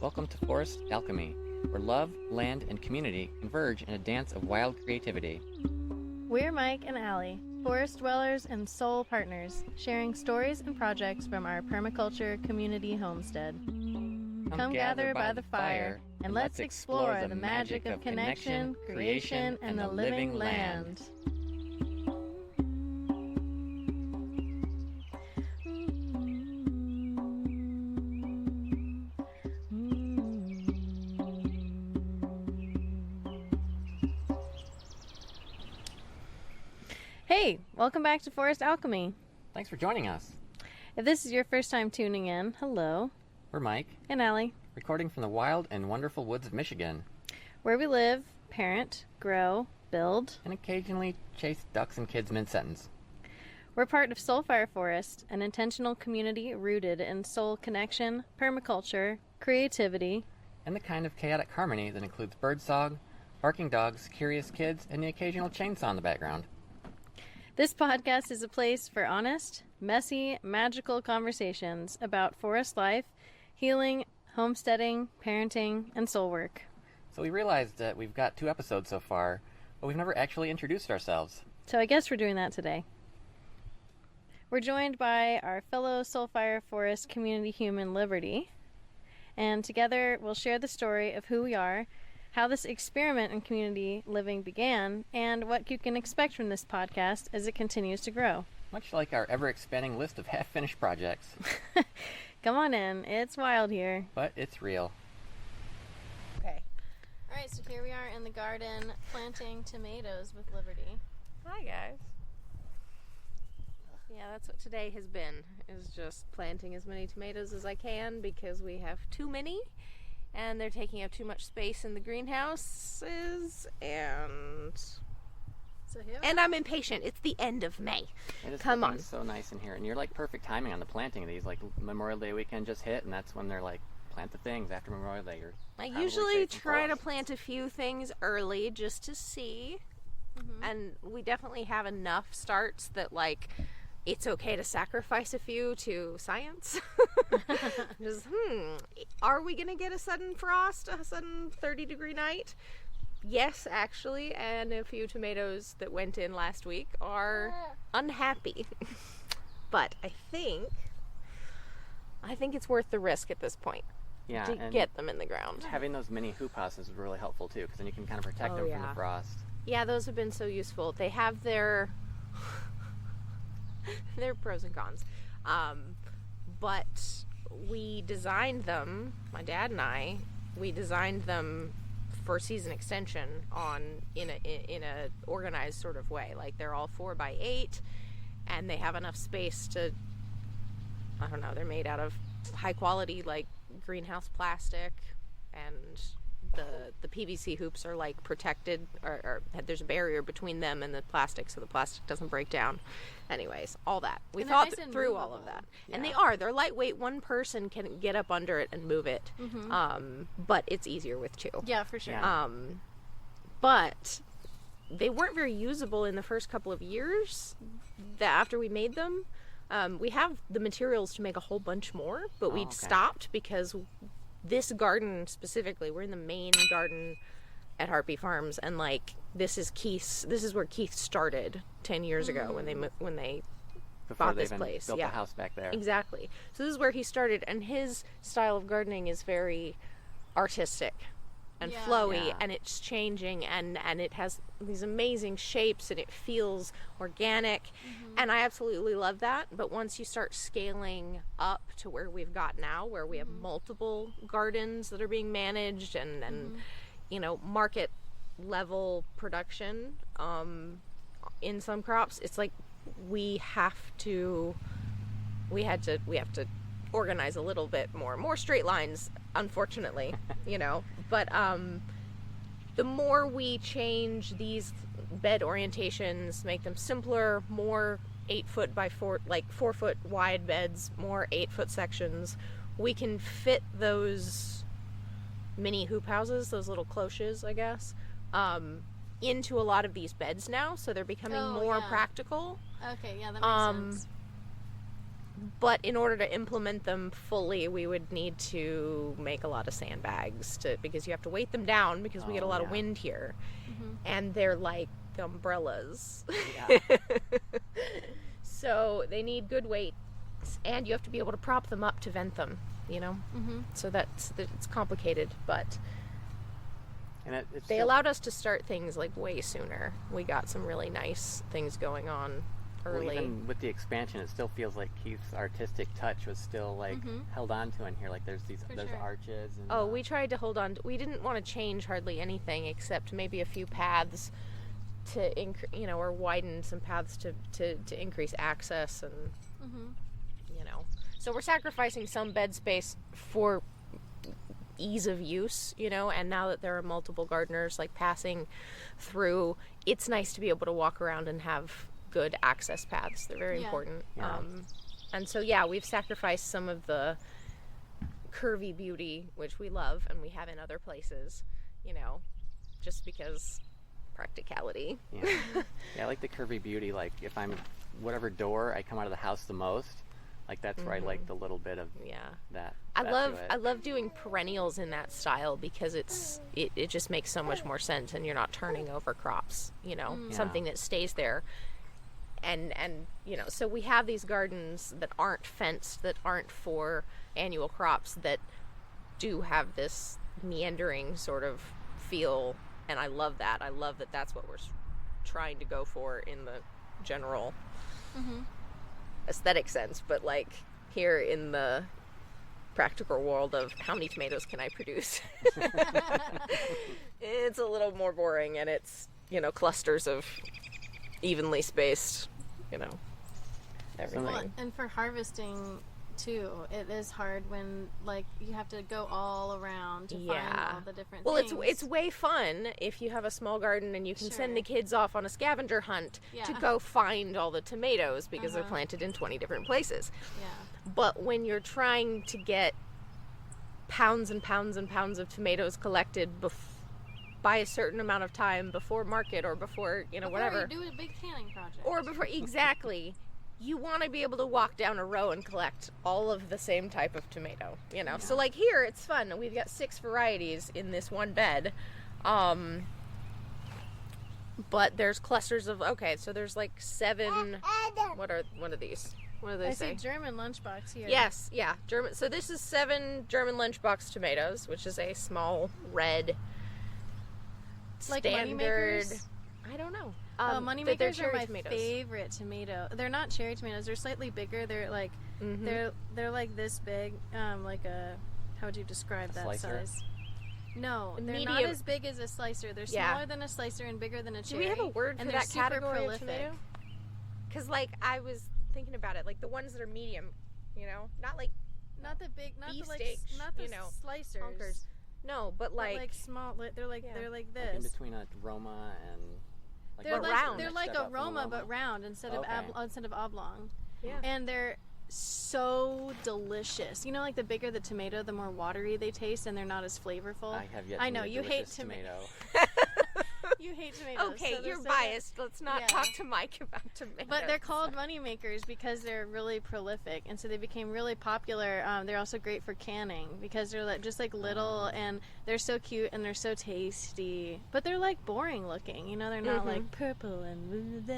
Welcome to Forest Alchemy, where love, land, and community converge in a dance of wild creativity. We're Mike and Allie, forest dwellers and soul partners, sharing stories and projects from our permaculture community homestead. Come gather by the fire, and let's explore the magic of connection, creation, and the living land. Hey, welcome back to Forest Alchemy. Thanks for joining us. If this is your first time tuning in, hello. We're Mike, And Allie, recording from the wild and wonderful woods of Michigan, where we live, parent, grow, build. and occasionally chase ducks and kids mid-sentence. We're part of Soulfire Forest, an intentional community rooted in soul connection, permaculture, creativity, And the kind of chaotic harmony that includes birdsong, barking dogs, curious kids, and the occasional chainsaw in the background. This podcast is a place for honest, messy, magical conversations about forest life, healing, homesteading, parenting, and soul work. So we realized that we've got 2 episodes so far, but we've never actually introduced ourselves. So I guess we're doing that today. We're joined by our fellow Soulfire Forest community human, Liberty, and together we'll share the story of who we are, how this experiment in community living began, and what you can expect from this podcast as it continues to grow. Much like our ever-expanding list of half-finished projects. Come on in, it's wild here. But it's real. Okay. Alright, so here we are in the garden planting tomatoes with Liberty. Hi guys. Yeah, that's what today has been, is just planting as many tomatoes as I can because we have too many and they're taking up too much space in the greenhouses and I'm impatient. It's the end of May. It is Come on. so nice in here, and you're like perfect timing on the planting of these. Like Memorial Day weekend just hit, and that's when they're like plant the things after Memorial Day. I usually try to plant a few things early just to see, and we definitely have enough starts that like it's okay to sacrifice a few to science. Just, are we gonna get a sudden frost, a sudden 30-degree night? Yes, actually, and a few tomatoes that went in last week are unhappy. But I think it's worth the risk at this point to get them in the ground. Having those mini hoop houses is really helpful too, because then you can kind of protect them from the frost. Yeah, those have been so useful. They have their pros and cons. But we designed them, my dad and I, we designed them for season extension in a organized sort of way. Like they're all 4x8 and they have enough space to, I don't know, they're made out of high quality like greenhouse plastic, and the PVC hoops are like protected, or there's a barrier between them and the plastic so the plastic doesn't break down. Anyways, all that. We thought through all of that. Yeah. And they're lightweight. One person can get up under it and move it. But it's easier with 2. Yeah, for sure. But they weren't very usable in the first couple of years after we made them. We have the materials to make a whole bunch more, but we'd stopped because this garden specifically, we're in the main garden at Harpy Farms, and like this is where Keith started 10 years ago when they bought this place. Built the house back there. Exactly. So this is where he started, and his style of gardening is very artistic and flowy, and it's changing, and it has these amazing shapes, and it feels organic, and I absolutely love that. But once you start scaling up to where we've got now, where we have multiple gardens that are being managed and you know, market level production in some crops, it's like we have to organize a little bit more straight lines, unfortunately. You know, but the more we change these bed orientations, make them simpler, more 8-foot by 4-foot wide beds, more 8-foot sections, we can fit those mini hoop houses, those little cloches, I guess, into a lot of these beds now, so they're becoming more practical. Okay, yeah, that makes sense. But in order to implement them fully, we would need to make a lot of sandbags because you have to weight them down because we get a lot of wind here. And they're like umbrellas. Yeah. So they need good weight, and you have to be able to prop them up to vent them, you know? So it's complicated, but And it's they still- allowed us to start things like way sooner. We got some really nice things going on early. Well, even with the expansion, it still feels like Keith's artistic touch was still like held on to in here. Like there's sure. arches. And, Oh, we tried to hold on. We didn't want to change hardly anything except maybe a few paths to or widen some paths to increase access and So we're sacrificing some bed space for ease of use, and now that there are multiple gardeners like passing through, it's nice to be able to walk around and have good access paths. They're very important. Yeah. And so we've sacrificed some of the curvy beauty, which we love and we have in other places, just because practicality. Yeah. Yeah, I like the curvy beauty. Like if I'm whatever door I come out of the house the most, like that's where I like the little bit of that. I to it. love doing perennials in that style because it just makes so much more sense, and you're not turning over crops, something that stays there. And so we have these gardens that aren't fenced, that aren't for annual crops, that do have this meandering sort of feel, and I love that. I love that that's what we're trying to go for in the general aesthetic sense, but like here in the practical world of how many tomatoes can I produce, it's a little more boring, and it's clusters of evenly spaced everything. Well, and for harvesting too, it is hard when like you have to go all around to find all the different things. It's way fun if you have a small garden and you can send the kids off on a scavenger hunt to go find all the tomatoes because they're planted in 20 different places. But when you're trying to get pounds and pounds and pounds of tomatoes collected by a certain amount of time before market or before whatever, you do a big canning project, or before you want to be able to walk down a row and collect all of the same type of tomato, So like here, it's fun. We've got 6 varieties in this one bed. But there's clusters of, so there's like 7, what are these? What do they say? I see German lunchbox here. Yes, yeah, German. So this is 7 German lunchbox tomatoes, which is a small red like standard. Moneymakers? I don't know. Moneymakers are my tomatoes. favorite tomato. They're not cherry tomatoes. They're slightly bigger. They're like they're like this big. Like a, how would you describe that slicer? size? No, they're Medium. not as big as a slicer. They're smaller than a slicer and bigger than a cherry. Do we have a word for and that super category prolific. of tomato? Because like I was thinking about it, like the ones that are medium, not like Not the big, not the like, beefsteaks, not the slicers. honkers. No, but like small. They're like Yeah. they're like Like in this. between a Roma and like They're but like round. they're like Mixed a up with Roma but round instead of Okay. instead of oblong. Yeah. And they're so delicious. Like the bigger the tomato, the more watery they taste, and they're not as flavorful. I have yet I to know meet a you hate delicious tomato. Oh, You hate tomatoes. Okay, so they're you're so good. biased. Let's not Yeah. talk to Mike about tomatoes. But they're called money makers because they're really prolific, and so they became really popular. They're also great for canning because they're like, just like little, and they're so cute and they're so tasty. But they're like boring looking, they're not like purple and blah.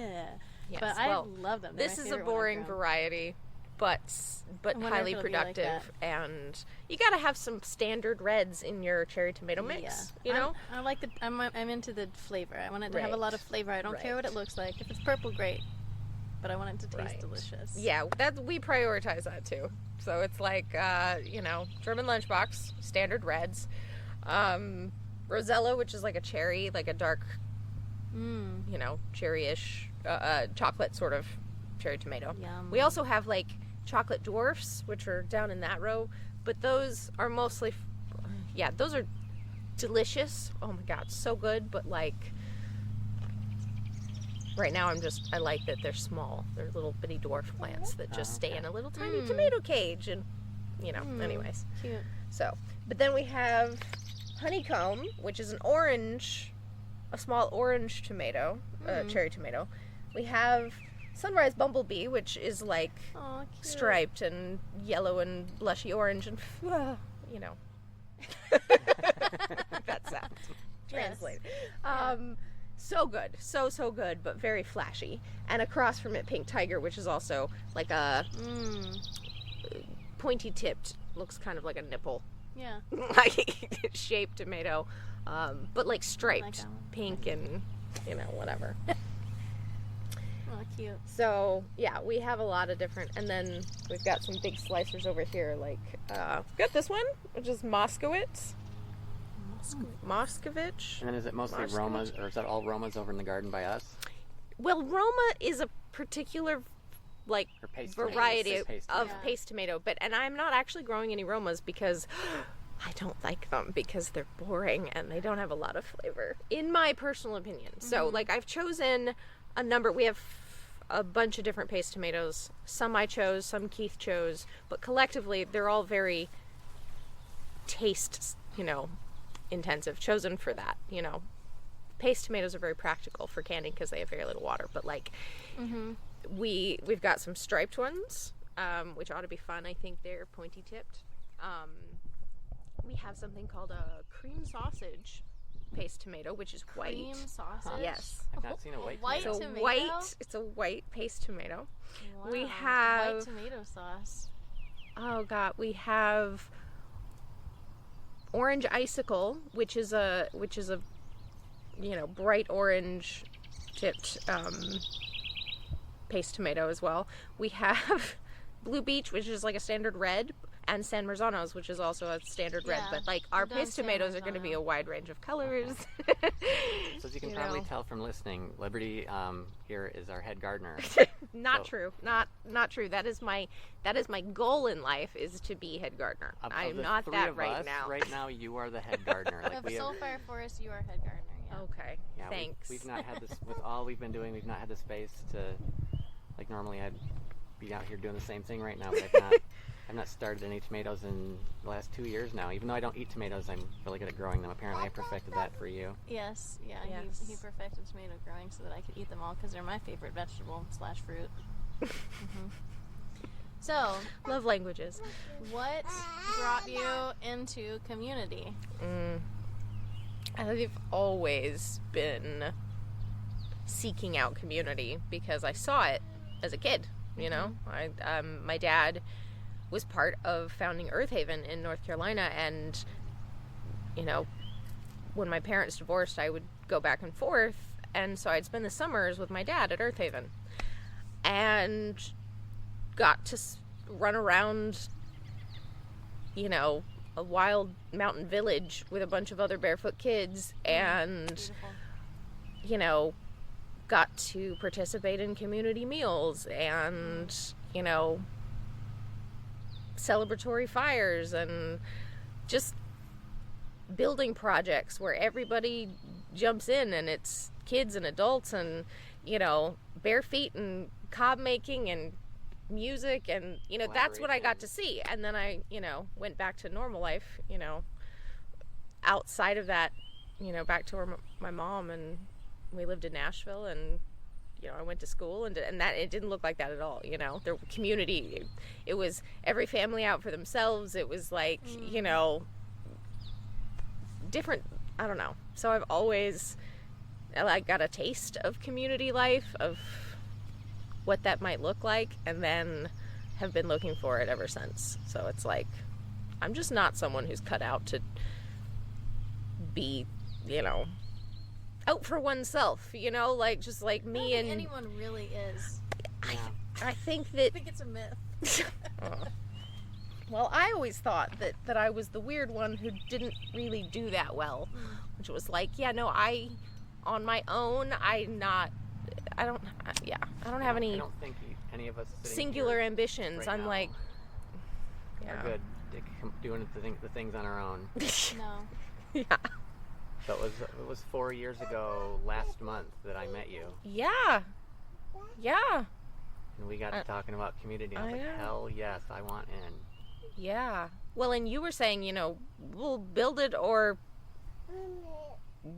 Yes, But well, I love them. They're this my is a favorite one I've boring grown. variety, but I wonder highly if it'll be like productive, and you got to have some standard reds in your cherry tomato mix. I like the. I'm into the flavor. I want it to have a lot of flavor. I don't care what it looks like. If it's purple, great. But I want it to taste delicious. Yeah, we prioritize that too. So it's like German lunchbox, standard reds, Rosella, which is like a cherry, like a dark, cherry-ish, chocolate sort of cherry tomato. Yum. We also have like chocolate dwarfs, which are down in that row, but those are mostly, those are delicious. Oh my god, so good. But like right now, I like that they're small. They're little bitty dwarf plants that just stay in a little tiny tomato cage, and anyways. Cute. So, but then we have honeycomb, which is a small orange tomato, cherry tomato. We have sunrise bumblebee, which is like Oh, cute. striped and yellow and blushy orange and, you know. That sound. Translate. So good. So good, but very flashy. And across from it, pink tiger, which is also like a pointy tipped, looks kind of like a nipple. Yeah. Like shaped tomato. But like striped Like that one. pink and, you know, whatever. Oh, cute. So, yeah, we have a lot of different, and then we've got some big slicers over here, like, we've got this one, which is Moskowitz. Moscovich. And then is it mostly Moskowitz? Romas, or is that all Romas over in the garden by us? Well, Roma is a particular, like, Or paste variety tomatoes? Paste of tomatoes. paste tomato, and I'm not actually growing any Romas because I don't like them because they're boring and they don't have a lot of flavor, in my personal opinion. So, like, I've chosen a number. We have a bunch of different paste tomatoes. Some I chose, some Keith chose, but collectively they're all very taste, you know, intensive, chosen for that, you know. Paste tomatoes are very practical for canning because they have very little water, but like we've got some striped ones, which ought to be fun. I think they're pointy tipped. We have something called a cream sausage paste tomato, which is white. Cream sausage. Yes. I've not seen a white White tomato. So tomato? it's a white paste tomato. Wow. We have- white tomato sauce. Oh god, we have orange icicle, which is a you know, bright orange tipped paste tomato as well. We have Blue Beach, which is like a standard red, and San Marzanos, which is also a standard red. Yeah, But like our I've done paste San tomatoes are going to be Marzano. a wide range of colors. So as you can You probably know. tell from listening, Liberty here is our head gardener. Not So- true. Not true. That is my goal in life, is to be head gardener. Of I'm the not three that of right us, now. Right now, you are the head gardener. Like Of we have, Soulfire Forest, you are head gardener. Yeah. Okay. yeah, Thanks. We've not had this with all we've been doing. We've not had the space to, like, normally I'd be out here doing the same thing right now, but I've not started any tomatoes in the last 2 years now. Even though I don't eat tomatoes, I'm really good at growing them. Apparently, I perfected that for you. Yes. Yeah. Yes. He perfected tomato growing so that I could eat them all because they're my favorite vegetable / fruit. So, Love languages. what brought you into community? I've always been seeking out community because I saw it as a kid. You know, my dad was part of founding Earth Haven in North Carolina, and you know, when my parents divorced, I would go back and forth, and so I'd spend the summers with my dad at Earth Haven, and got to run around, you know, a wild mountain village with a bunch of other barefoot kids, and Beautiful. you know, got to participate in community meals and, you know, celebratory fires and just building projects where everybody jumps in, and it's kids and adults and, you know, bare feet and cob making and music, and, you know, that's what I got to see. And then I, you know, went back to normal life, you know, outside of that, you know, back to where my mom, and we lived in Nashville, and, you know, I went to school, and that, it didn't look like that at all, you know. The community, it was every family out for themselves. It was like, you know, different, I don't know. So I've always, like, got a taste of community life, of what that might look like, and then have been looking for it ever since. So it's like, I'm just not someone who's cut out to be, you know, out for oneself, you know, like, just like I don't me. think And anyone really is. I think I that, think it's a myth. well, I always thought that I was the weird one who didn't really do that well, which was like, yeah, no, on my own, I don't have I any don't think any of us sitting singular here ambitions. right I'm now like, are yeah. good at doing the things on our own. No. Yeah. So it was 4 years ago last month that I met you, Yeah. Yeah. and we got to talking about community. I was I like, know. hell yes, I want in. Yeah. Well, and you were saying, you know, we'll build it or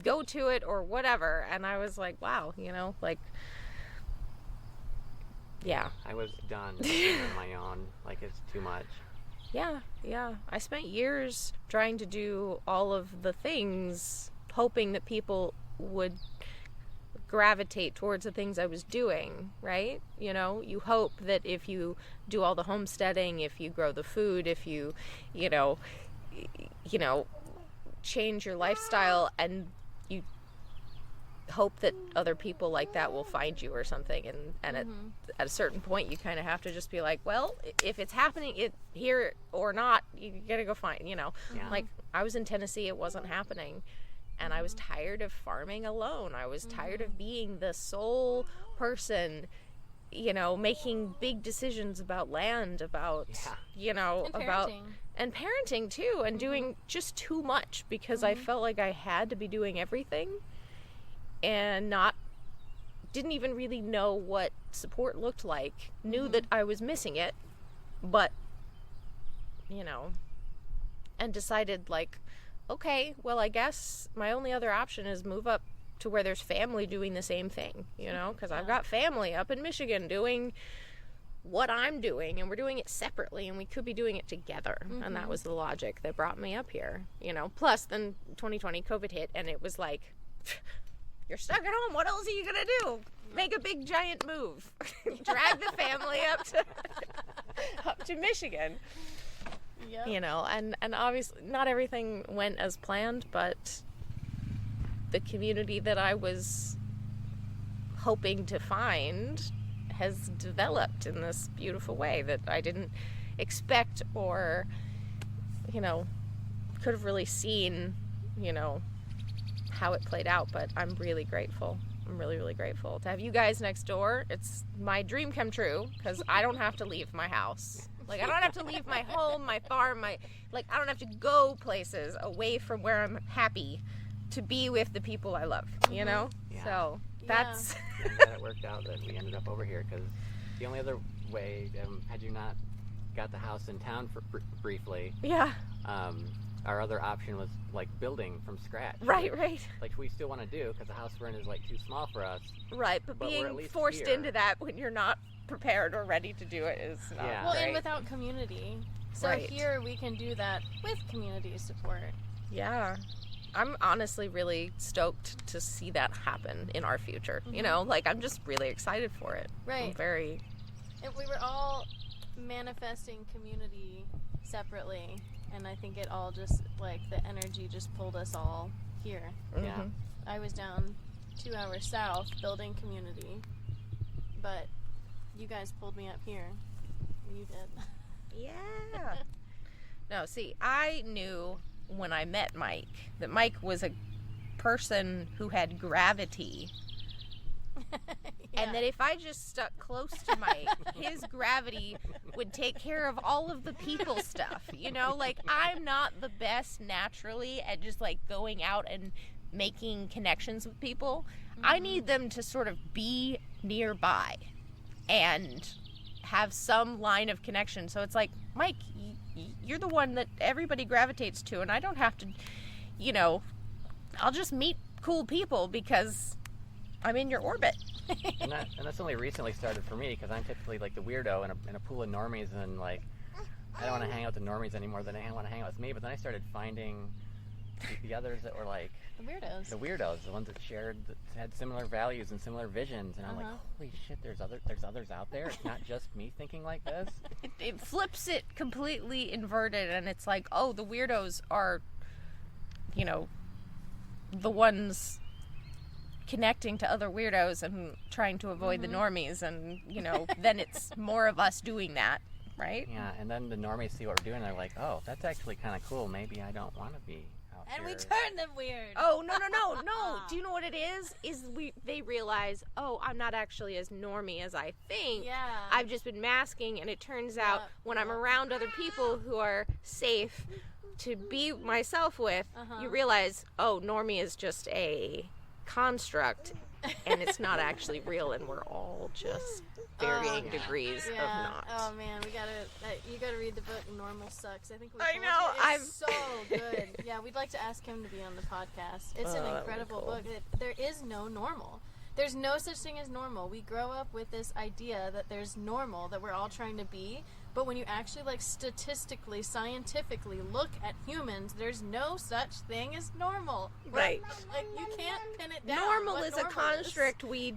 go to it or whatever. And I was like, wow, you know, like, Yeah. I was done doing it on my own. Like, it's too much. Yeah. I spent years trying to do all of the things, hoping that people would gravitate towards the things I was doing, right? You know, you hope that if you do all the homesteading, if you grow the food, if you change your lifestyle, and you hope that other people like that will find you or something, and at a certain point you kind of have to just be like, well, if it's happening here or not, you gotta go find, like I was in Tennessee, it wasn't happening, and I was tired of farming alone. I was tired of being the sole person, making big decisions about land, about and parenting too, and doing just too much, because I felt like I had to be doing everything, and didn't even really know what support looked like. Knew that I was missing it, but and decided, like, okay, well, I guess my only other option is move up to where there's family doing the same thing, because I've got family up in Michigan doing what I'm doing, and we're doing it separately, and we could be doing it together. And that was the logic that brought me up here, Plus, then 2020 COVID hit, and it was like, you're stuck at home. What else are you gonna do? Make a big giant move. Drag the family up to Michigan. Yep. And obviously not everything went as planned, but the community that I was hoping to find has developed in this beautiful way that I didn't expect, or could have really seen how it played out. But I'm really grateful. I'm really, really grateful to have you guys next door. It's my dream come true, because I don't have to leave my house. Like, I don't have to leave my home, my farm, I don't have to go places away from where I'm happy to be with the people I love, Yeah. So that's... I'm glad it worked out that we ended up over here, because the only other way, had you not got the house in town for briefly, our other option was, like, building from scratch. Right. Like, we still want to do, because the house we're in is, like, too small for us. Right, but being forced into that when you're not prepared or ready to do it is not Well, great. and without community. So here we can do that with community support. Yeah. I'm honestly really stoked to see that happen in our future. I'm just really excited for it. Right. And we were all manifesting community separately, and I think it all just, like, the energy just pulled us all here. Yeah. I was down 2 hours south building community, but you guys pulled me up here. You did. Yeah. No, see, I knew when I met Mike that Mike was a person who had gravity. And that if I just stuck close to Mike, his gravity would take care of all of the people stuff. I'm not the best naturally at just, like, going out and making connections with people. I need them to sort of be nearby and have some line of connection. So it's like, Mike, you're the one that everybody gravitates to, and I don't have to, I'll just meet cool people because I'm in your orbit. and that's only recently started for me, because I'm typically, like, the weirdo in a pool of normies, and, like, I don't want to hang out with the normies anymore than I want to hang out with me. But then I started finding the others that were, like, the weirdos, the ones that had similar values and similar visions, and I'm like, holy shit, there's others out there. It's not just me thinking like this. It flips it completely inverted, and it's like, oh, the weirdos are, the ones connecting to other weirdos and trying to avoid the normies, and then it's more of us doing that, right? Yeah, and then the normies see what we're doing, and they're like, oh, that's actually kind of cool. Maybe I don't want to be out And here. we turn them weird. Oh, no. Do you know what it is? They realize, oh, I'm not actually as normy as I think. Yeah. I've just been masking, and it turns out when I'm around other people who are safe to be myself with, you realize, oh, normie is just a construct, and it's not actually real, and we're all just varying degrees of not. Oh man, you gotta read the book Normal Sucks. I think we I told know, you. It's so good. Yeah, we'd like to ask him to be on the podcast. It's an incredible book. There is no normal. there's no such thing as normal. We grow up with this idea that there's normal, that we're all trying to be, but when you actually, like, statistically, scientifically look at humans, there's no such thing as normal. Right. Like, you can't pin it down. Normal what is a normal construct we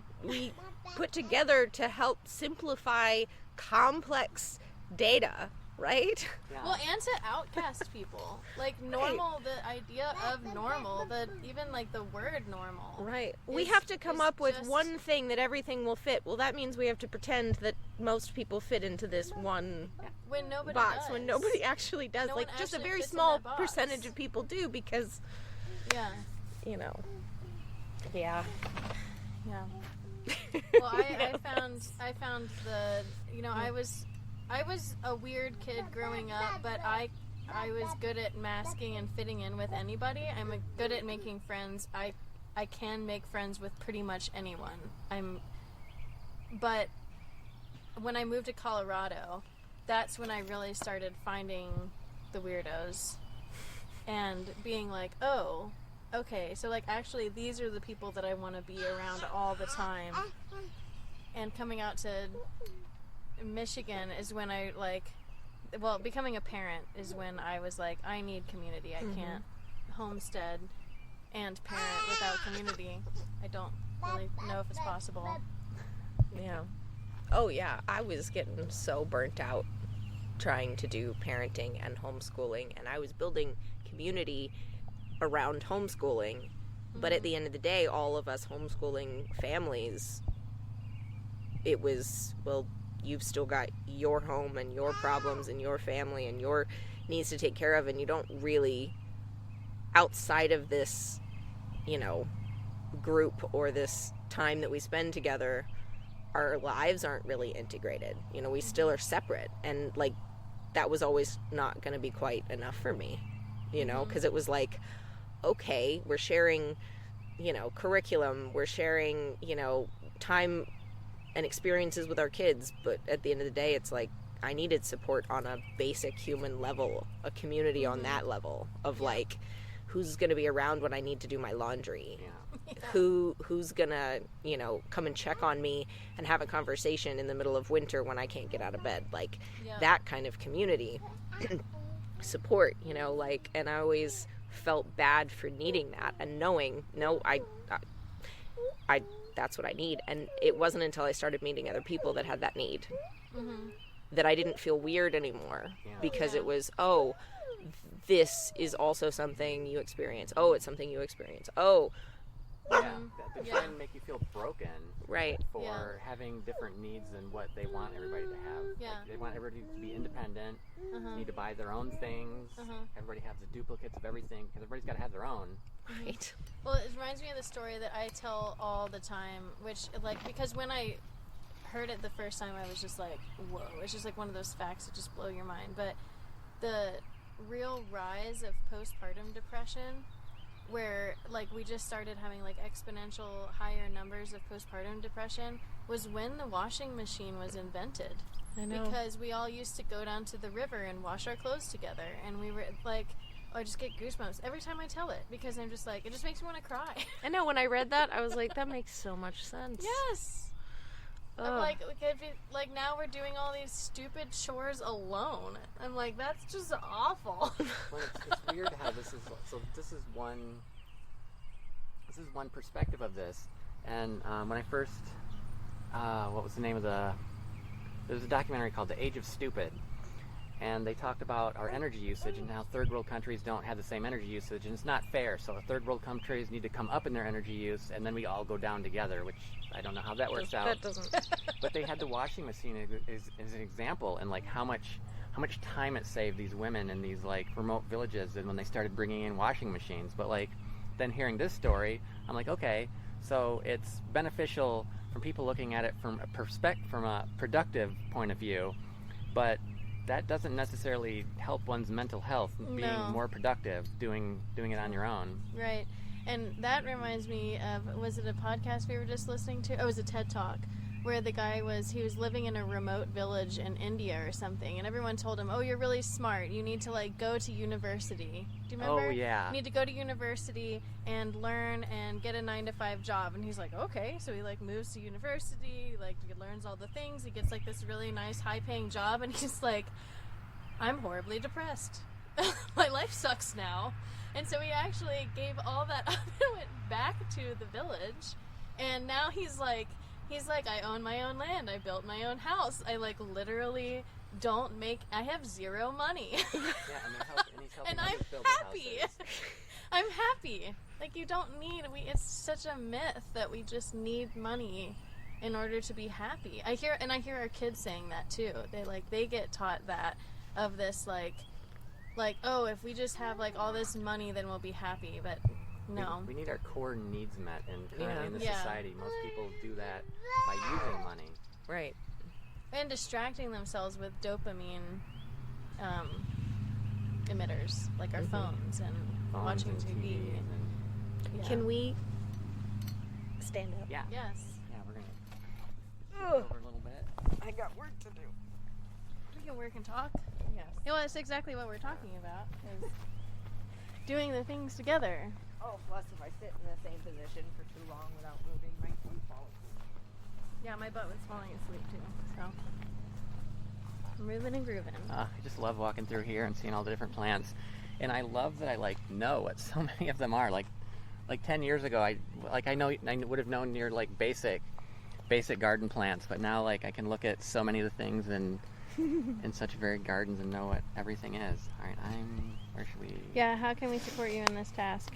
put together to help simplify complex data, right? Yeah. Well, and to outcast people. Like, normal, the idea of normal, even, like, the word normal. Right. We is- have to come is up with just- one thing that everything will fit. Well, that means we have to pretend that most people fit into this one When nobody box does. when nobody actually does. No Like, one just a actually very fits in small that box. percentage of people do because, Yeah. you know. Yeah. Yeah. Well, I found the, you know, I was a weird kid growing up, but I was good at masking and fitting in with anybody. I'm good at making friends. I can make friends with pretty much anyone. But when I moved to Colorado, that's when I really started finding the weirdos and being like, oh, okay, so, like, actually these are the people that I want to be around all the time. And coming out to Michigan is when I, like, well, becoming a parent is when I was like, I need community. I can't homestead and parent without community. I don't really know if it's possible. Yeah. Oh, yeah. I was getting so burnt out trying to do parenting and homeschooling, and I was building community around homeschooling. But at the end of the day, all of us homeschooling families, it was, well, you've still got your home and your problems and your family and your needs to take care of, and you don't really, outside of this, you know, group or this time that we spend together, our lives aren't really integrated. You know, we still are separate, and, like, that was always not going to be quite enough for me, you know, because it was like, okay, we're sharing, you know, curriculum, we're sharing, you know, time and experiences with our kids, but at the end of the day, it's like, I needed support on a basic human level, a community on that level of, like, who's going to be around when I need to do my laundry, who's going to, you know, come and check on me and have a conversation in the middle of winter when I can't get out of bed, like, that kind of community support, you know, like, and I always felt bad for needing that and knowing, no, I that's what I need. And it wasn't until I started meeting other people that had that need that I didn't feel weird anymore, because it was, oh, this is also something you experience. Oh, it's something you experience. Oh, They're trying to make you feel broken right. for having different needs than what they want everybody to have. Yeah. Like, they want everybody to be independent, need to buy their own things. Everybody has the duplicates of everything because everybody's got to have their own. Right. Well, it reminds me of the story that I tell all the time, which, like, because when I heard it the first time, I was just like, whoa. It's just like one of those facts that just blow your mind. But the real rise of postpartum depression, where, like, we just started having, like, exponential higher numbers of postpartum depression, was when the washing machine was invented. I know. Because we all used to go down to the river and wash our clothes together, and we were like, I just get goosebumps every time I tell it, because I'm just like, it just makes me want to cry. I know, when I read that, I was like, that makes so much sense. Yes. I'm like, we could be, like, now we're doing all these stupid chores alone. I'm like, that's just awful. Well, it's weird how this is one perspective of this. And when I first, what was the name of there was a documentary called The Age of Stupid, and they talked about our energy usage and how third world countries don't have the same energy usage, and it's not fair. So third world countries need to come up in their energy use, and then we all go down together, which I don't know how that works out. That doesn't. But they had the washing machine as an example, and, like, how much time it saved these women in these, like, remote villages, and when they started bringing in washing machines. But, like, then hearing this story, I'm like, okay, so it's beneficial from people looking at it from a productive point of view, but that doesn't necessarily help one's mental health being more productive, doing it on your own. Right. And that reminds me of, was it a podcast we were just listening to? Oh, it was a TED Talk where the guy was living in a remote village in India or something, and everyone told him, "Oh, you're really smart. You need to like go to university." Do you remember? Oh yeah. You need to go to university and learn and get a 9-to-5 job. And he's like, "Okay." So he like moves to university, like he learns all the things. He gets like this really nice, high-paying job, and he's like, "I'm horribly depressed. My life sucks now." And so he actually gave all that up and went back to the village. And now he's like, I own my own land. I built my own house. I like literally I have zero money. Yeah, and he's helping And others I'm build their happy. houses. I'm happy. Like you don't need, it's such a myth that we just need money in order to be happy. I hear our kids saying that too. They get taught that of this like, oh, if we just have like all this money, then we'll be happy. But no. We need our core needs met, and currently in this Yeah. society, most people do that by using money. Right. And distracting themselves with dopamine emitters, like our phones and Phones watching and TV. and- Yeah. Can we stand up? yeah. Yes. Yeah, we're gonna over a little bit. I got work to do. We can work and talk. Yes. Yeah, well, that's exactly what we're talking about, is doing the things together. Oh, plus if I sit in the same position for too long without moving, my feet fall asleep. Yeah, my butt was falling asleep too, so I'm moving and grooving. I just love walking through here and seeing all the different plants, and I love that I like know what so many of them are. Like 10 years ago, I would have known your like basic garden plants, but now like I can look at so many of the things in such varied gardens and know what everything is. All right, where should we? Yeah, how can we support you in this task?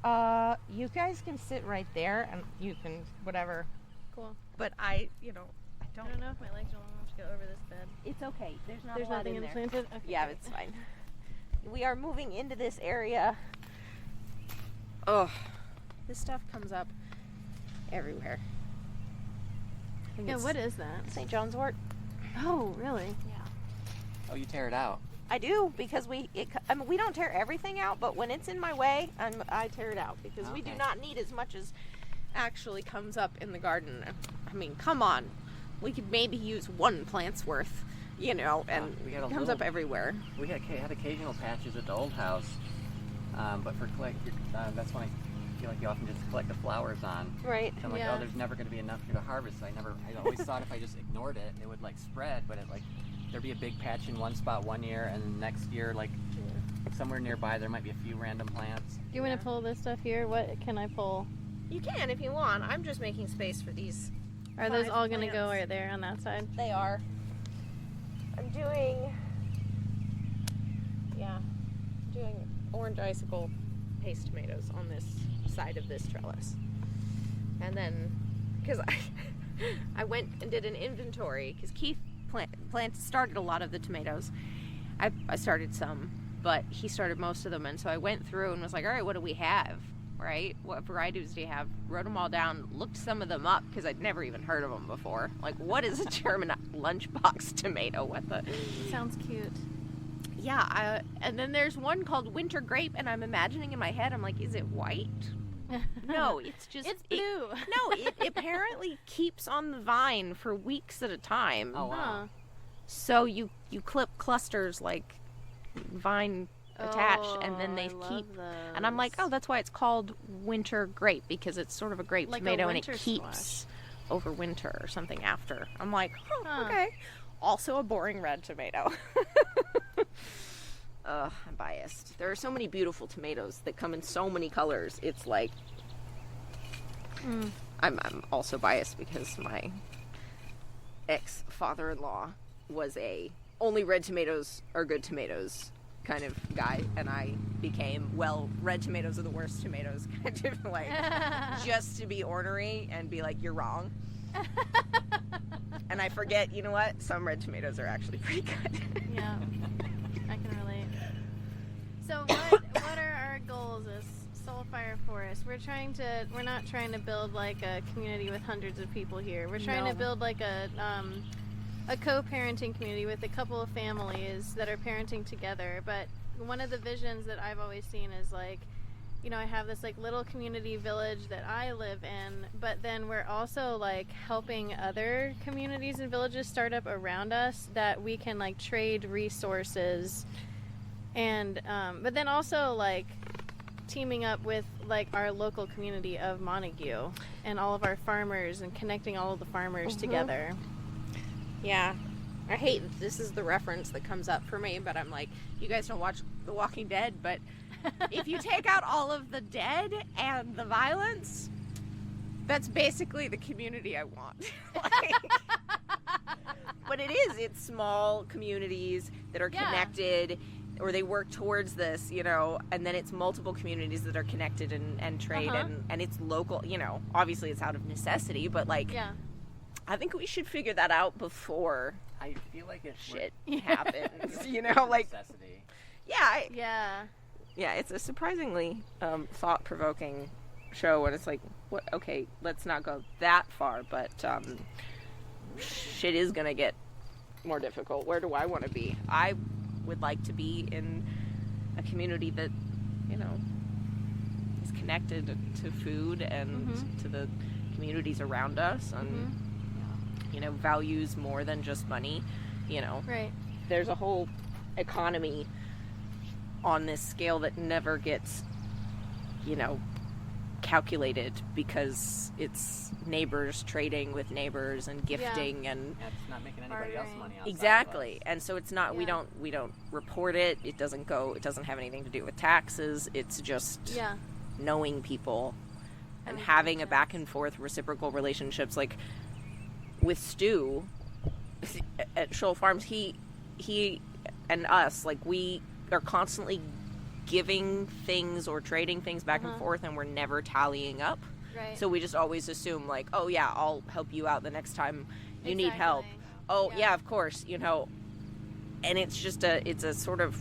You guys can sit right there and you can whatever. Cool. But I I don't know if my legs are long enough to go over this bed. It's okay. There's not There's a lot nothing in there. implanted? Okay, Yeah, great. it's fine. We are moving into this area. Oh, this stuff comes up everywhere. I think Yeah, it's what is that? St. John's wort. Oh, really? Yeah. Oh, you tear it out. I do because we don't tear everything out, but when it's in my way, I tear it out because we do Okay. not need as much as actually comes up in the garden. I mean, come on, we could maybe use one plant's worth, and we had a it comes little- up everywhere. We had occasional patches at the old house, but for that's when I feel like you often just collect the flowers on. Right. So I'm like, Yeah. oh, there's never going to be enough to harvest. So I always thought if I just ignored it, it would like spread, but there'd be a big patch in one spot one year, and the next year, like somewhere nearby, there might be a few random plants. Do you want to pull this stuff here? What can I pull? You can if you want. I'm just making space for these. Are those 5 all going to go plants. right there on that side? They are. I'm doing orange icicle paste tomatoes on this side of this trellis. And then, because I went and did an inventory, because Keith started a lot of the tomatoes. I started some, but he started most of them. And so I went through and was like, all right, what do we have? Right? What varieties do you have? Wrote them all down, looked some of them up because I'd never even heard of them before. Like, what is a German lunchbox tomato? What the? Sounds cute. Yeah, and then there's one called winter grape, and I'm imagining in my head, I'm like, is it white? No, it's just It's blue. it apparently keeps on the vine for weeks at a time. Oh wow! Huh. So you clip clusters like vine attached, and then they I love keep. those. And I'm like, oh, that's why it's called winter grape, because it's sort of a grape Like a tomato, and it winter keeps over winter or something after. I'm like, oh, Huh. okay. Also a boring red tomato. I'm biased. There are so many beautiful tomatoes that come in so many colors. It's like, I'm also biased because my ex-father-in-law was a only red tomatoes are good tomatoes kind of guy, and I became, well, red tomatoes are the worst tomatoes, kind of like, just to be ornery and be like, you're wrong. And I forget, you know what? Some red tomatoes are actually pretty good. Yeah, I can relate. So what are our goals as Soulfire Forest? We're not trying to build like a community with hundreds of people here. We're trying to No. build like a co-parenting community with a couple of families that are parenting together. But one of the visions that I've always seen is like you know, I have this like little community village that I live in, but then we're also like helping other communities and villages start up around us that we can like trade resources, and but then also like teaming up with like our local community of Montague and all of our farmers and connecting all of the farmers together. Yeah. I hate this is the reference that comes up for me, but I'm like, you guys don't watch The Walking Dead, but if you take out all of the dead and the violence, that's basically the community I want. But it's small communities that are connected, or they work towards this, you know, and then it's multiple communities that are connected and trade, and it's local, you know, obviously it's out of necessity, but like, I think we should figure that out before I feel like it shit happens, you know, like, necessity. Yeah, it's a surprisingly thought-provoking show, and it's like, what? Okay, let's not go that far, but shit is gonna get more difficult. Where do I want to be? I would like to be in a community that, you know, is connected to food and to the communities around us, and you know, values more than just money. You know, there's a whole economy on this scale that never gets, you know, calculated, because it's neighbors trading with neighbors and gifting and it's not making anybody else money outside exactly of us. And so it's not we don't report it. It doesn't have anything to do with taxes. It's just knowing people and having a back and forth reciprocal relationships. Like with Stu at Shoal Farms, he and us, like, we are constantly giving things or trading things back and forth, and we're never tallying up. So we just always assume, like, oh yeah, I'll help you out the next time you need help. Oh yeah, of course, you know. And it's just it's a sort of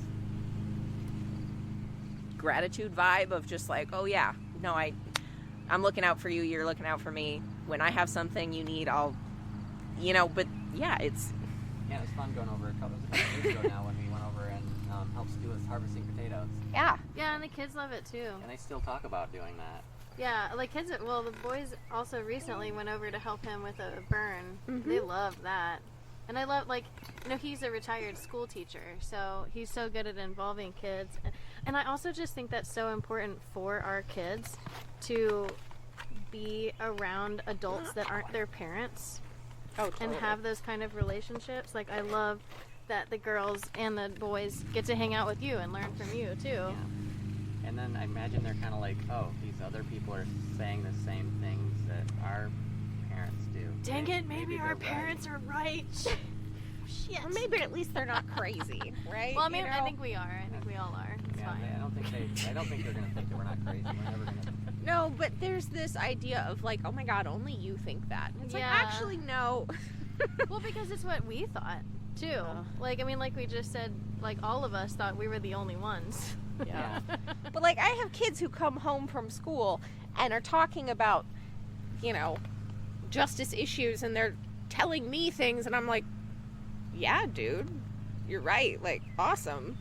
gratitude vibe of just like, oh yeah, no, I'm looking out for you, you're looking out for me. When I have something you need, I'll, you know. But yeah, it was fun going over a couple of years ago now when we went over and helped Stu with harvesting potatoes. Yeah, and the kids love it too. And they still talk about doing that. Yeah, like kids. Well, the boys also recently went over to help him with a burn. They love that, and I love, like, you know, he's a retired school teacher, so he's so good at involving kids, and I also just think that's so important for our kids to be around adults that aren't their parents. And have those kind of relationships. Like, I love that the girls and the boys get to hang out with you and learn from you too. Yeah. And then I imagine they're kind of like, oh, these other people are saying the same things that our parents do. Dang it, maybe our parents are right. Shit. Or maybe at least they're not crazy, right? Well, I mean, I think we are. I think we all are. It's fine. I don't think they're gonna think that we're not crazy. We're never gonna. No, but there's this idea of like, oh my God, only you think that. It's like, actually, no. Well, because it's what we thought too. Like, I mean, like we just said, like all of us thought we were the only ones. Yeah. But like, I have kids who come home from school and are talking about, you know, justice issues, and they're telling me things, and I'm like, yeah, dude, you're right. Like, awesome.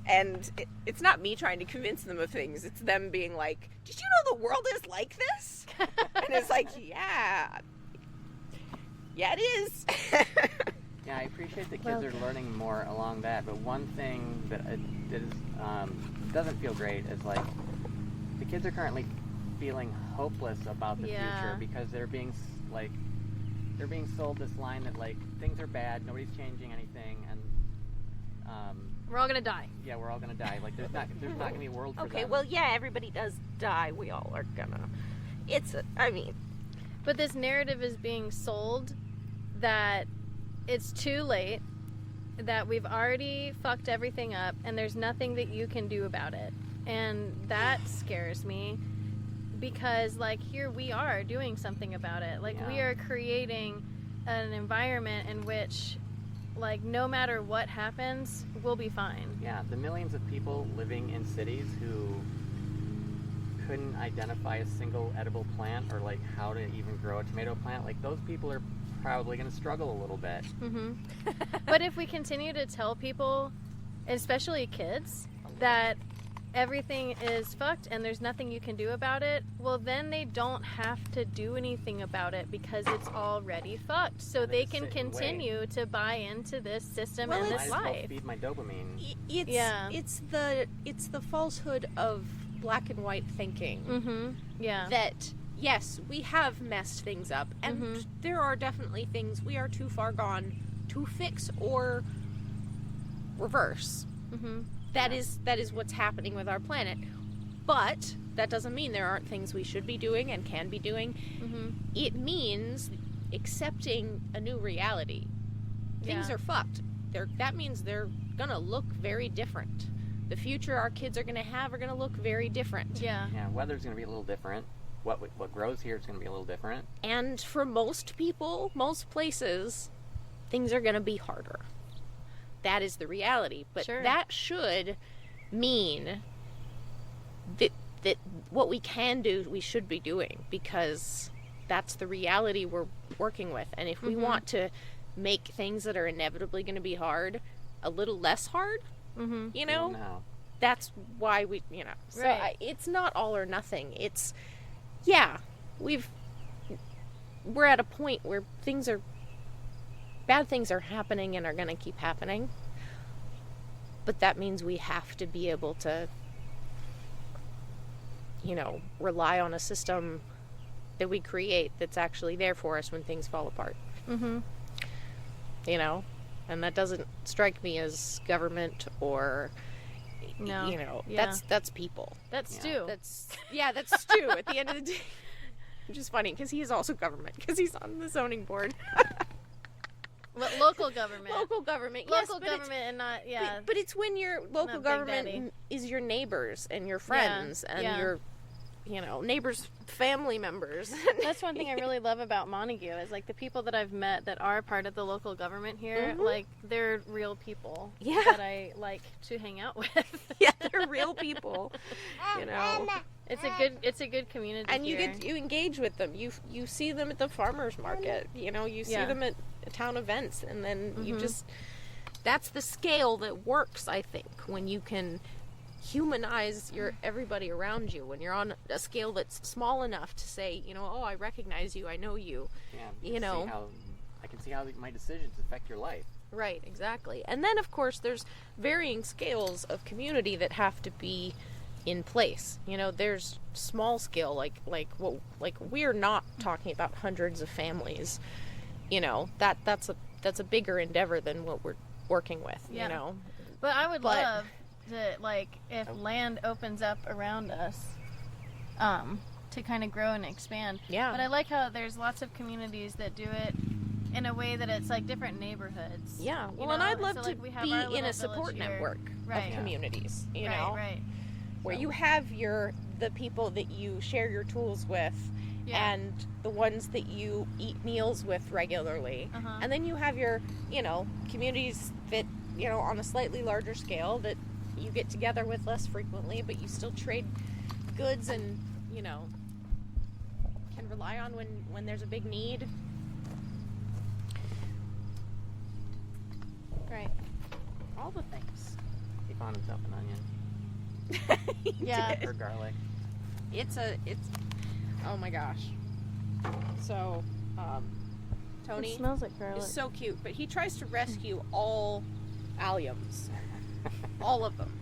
And it's not me trying to convince them of things. It's them being like, did you know the world is like this? And it's like, yeah, it is. Yeah, I appreciate that kids are learning more along that. But one thing that doesn't feel great is, like, the kids are currently feeling hopeless about the future because they're being sold this line that, like, things are bad, nobody's changing anything, and we're all gonna die. Yeah, we're all gonna die. Like, there's not gonna be a world for them. Okay, well, yeah, everybody does die. We all are gonna. But this narrative is being sold that it's too late, that we've already fucked everything up, and there's nothing that you can do about it. And that scares me, because, like, here we are doing something about it. Like, we are creating an environment in which, like, no matter what happens, we'll be fine. Yeah, the millions of people living in cities who couldn't identify a single edible plant, or, like, how to even grow a tomato plant, like, those people are probably going to struggle a little bit. But if we continue to tell people, especially kids, that everything is fucked and there's nothing you can do about it, well, then they don't have to do anything about it because it's already fucked. So Yeah, they they just can sit and wait. continue to buy into this system Well, and Might this as well life. feed my dopamine. It's the falsehood of black and white thinking. Mm-hmm. Yeah. That yes, we have messed things up, and Mhm. there are definitely things we are too far gone to fix or reverse. Mm-hmm. That is what's happening with our planet. But that doesn't mean there aren't things we should be doing and can be doing. Mm-hmm. It means accepting a new reality. Things Yeah. are fucked. That means they're gonna look very different. The future our kids are gonna have are gonna look very different. Yeah. Yeah, weather's going to be a little different. What grows here is going to be a little different. And for most people, most places, things are gonna be harder. That is the reality. But Sure. that should mean that what we can do, we should be doing, because that's the reality we're working with. And if we Mhm. want to make things that are inevitably going to be hard a little less hard, Mm-hmm. you know, No. that's why we, so Right. it's not all or nothing. It's, yeah, we're at a point where bad things are happening and are going to keep happening. But that means we have to be able to, rely on a system that we create that's actually there for us when things fall apart. Mm-hmm. And that doesn't strike me as government or, No. Yeah. that's people. That's Yeah. Stu. That's Stu at the end of the day. Which is funny because he is also government because he's on the zoning board. But local government. Local government, yes, Local but it's- government and not, yeah. But it's when your local Not Big government Daddy. is your neighbors and your friends and yeah. your, neighbors' family members. That's one thing I really love about Montague is like the people that I've met that are part of the local government here, Mhm. like they're real people Yeah. that I like to hang out with. Yeah, they're real people, It's a good community and here. you engage with them. You see them at the farmers market. You see Yeah. them at town events, and then you Mhm. just that's the scale that works. I think when you can humanize everybody around you, when you're on a scale that's small enough to say, oh, I recognize you, I know you. Yeah, I can see how my decisions affect your life. Right, exactly. And then, of course, there's varying scales of community that have to be in place. There's small scale, like we're not talking about hundreds of families. That's a bigger endeavor than what we're working with. Yeah. But I would But- love to, like, if land opens up around us, to kind of grow and expand. Yeah. But I like how there's lots of communities that do it in a way that it's like different neighborhoods. Yeah. You Well, and know, I'd love so, to like, we have be our in little a support village here. network Right. of communities. Right. Where you have the people that you share your tools with, Yeah. and the ones that you eat meals with regularly. Uh-huh. And then you have your, communities that, on a slightly larger scale that you get together with less frequently, but you still trade goods and, can rely on when there's a big need. Right. All the things. He found himself an onion Yeah. or garlic. It's oh my gosh. So, Tony It smells like garlic. is so cute, but he tries to rescue all alliums. All of them.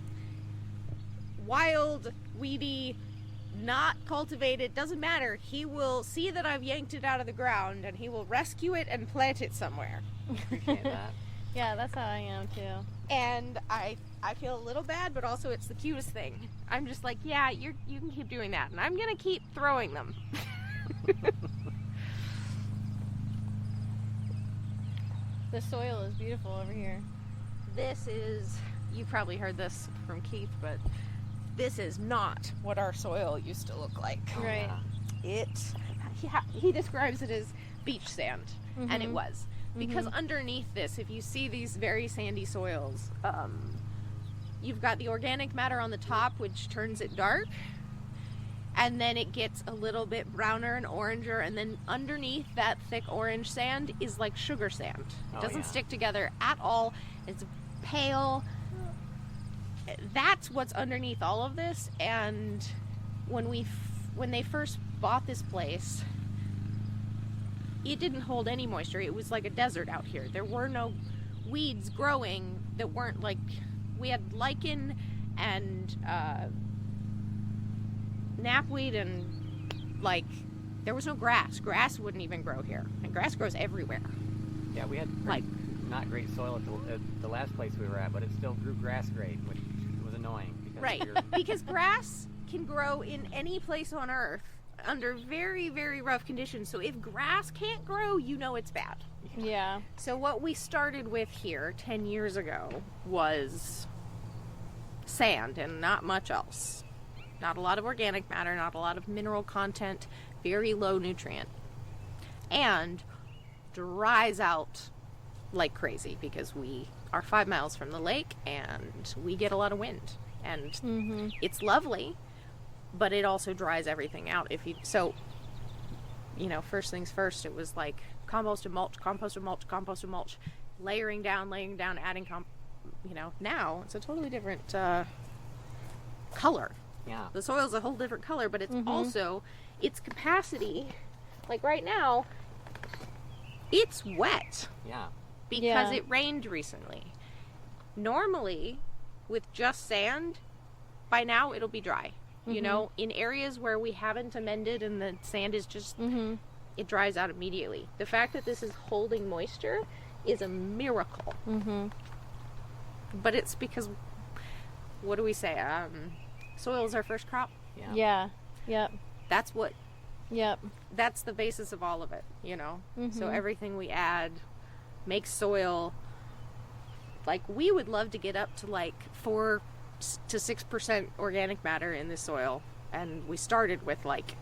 Wild, weedy, not cultivated, doesn't matter. He will see that I've yanked it out of the ground and he will rescue it and plant it somewhere. Appreciate that. Yeah, that's how I am too. And I feel a little bad, but also it's the cutest thing. I'm just like, yeah, you can keep doing that, and I'm gonna keep throwing them. The soil is beautiful over here. This is, you probably heard this from Keith, but this is not what our soil used to look like. Right. He describes it as beach sand, and it Mhm. was. Because underneath this, if you see these very sandy soils, you've got the organic matter on the top, which turns it dark, and then it gets a little bit browner and oranger, and then underneath that thick orange sand is like sugar sand. It Oh, doesn't yeah. stick together at all. It's pale. that's what's underneath all of this. And when they first bought this place, it didn't hold any moisture. It was like a desert out here. There were no weeds growing that weren't like, we had lichen and knapweed, and like there was no grass. Grass wouldn't even grow here, and grass grows everywhere. Yeah, we had Like, not great soil at the last place we were at, but it still grew grass great, which was annoying. Because right, we were, because grass can grow in any place on earth under very, very rough conditions. So if grass can't grow, you know it's bad. Yeah. So what we started with here 10 years ago was sand and not much else. Not a lot of organic matter, not a lot of mineral content, very low nutrient. And dries out like crazy because we are 5 miles from the lake and we get a lot of wind. And it's lovely, but it also dries everything out. So, first things first, it was like compost and mulch, compost and mulch, compost and mulch, layering down, adding now it's a totally different color. yeah. The soil's a whole different color, but it's also its capacity. Like right now, it's wet Yeah. because it rained recently. Normally, with just sand, by now it'll be dry. In areas where we haven't amended and the sand is just, it dries out immediately. The fact that this is holding moisture is a miracle. But it's because, what do we say? Soil is our first crop. Yeah. Yeah. Yep. That's what, Yep. that's the basis of all of it, So everything we add makes soil, like, we would love to get up to like 4 to 6% organic matter in this soil, and we started with like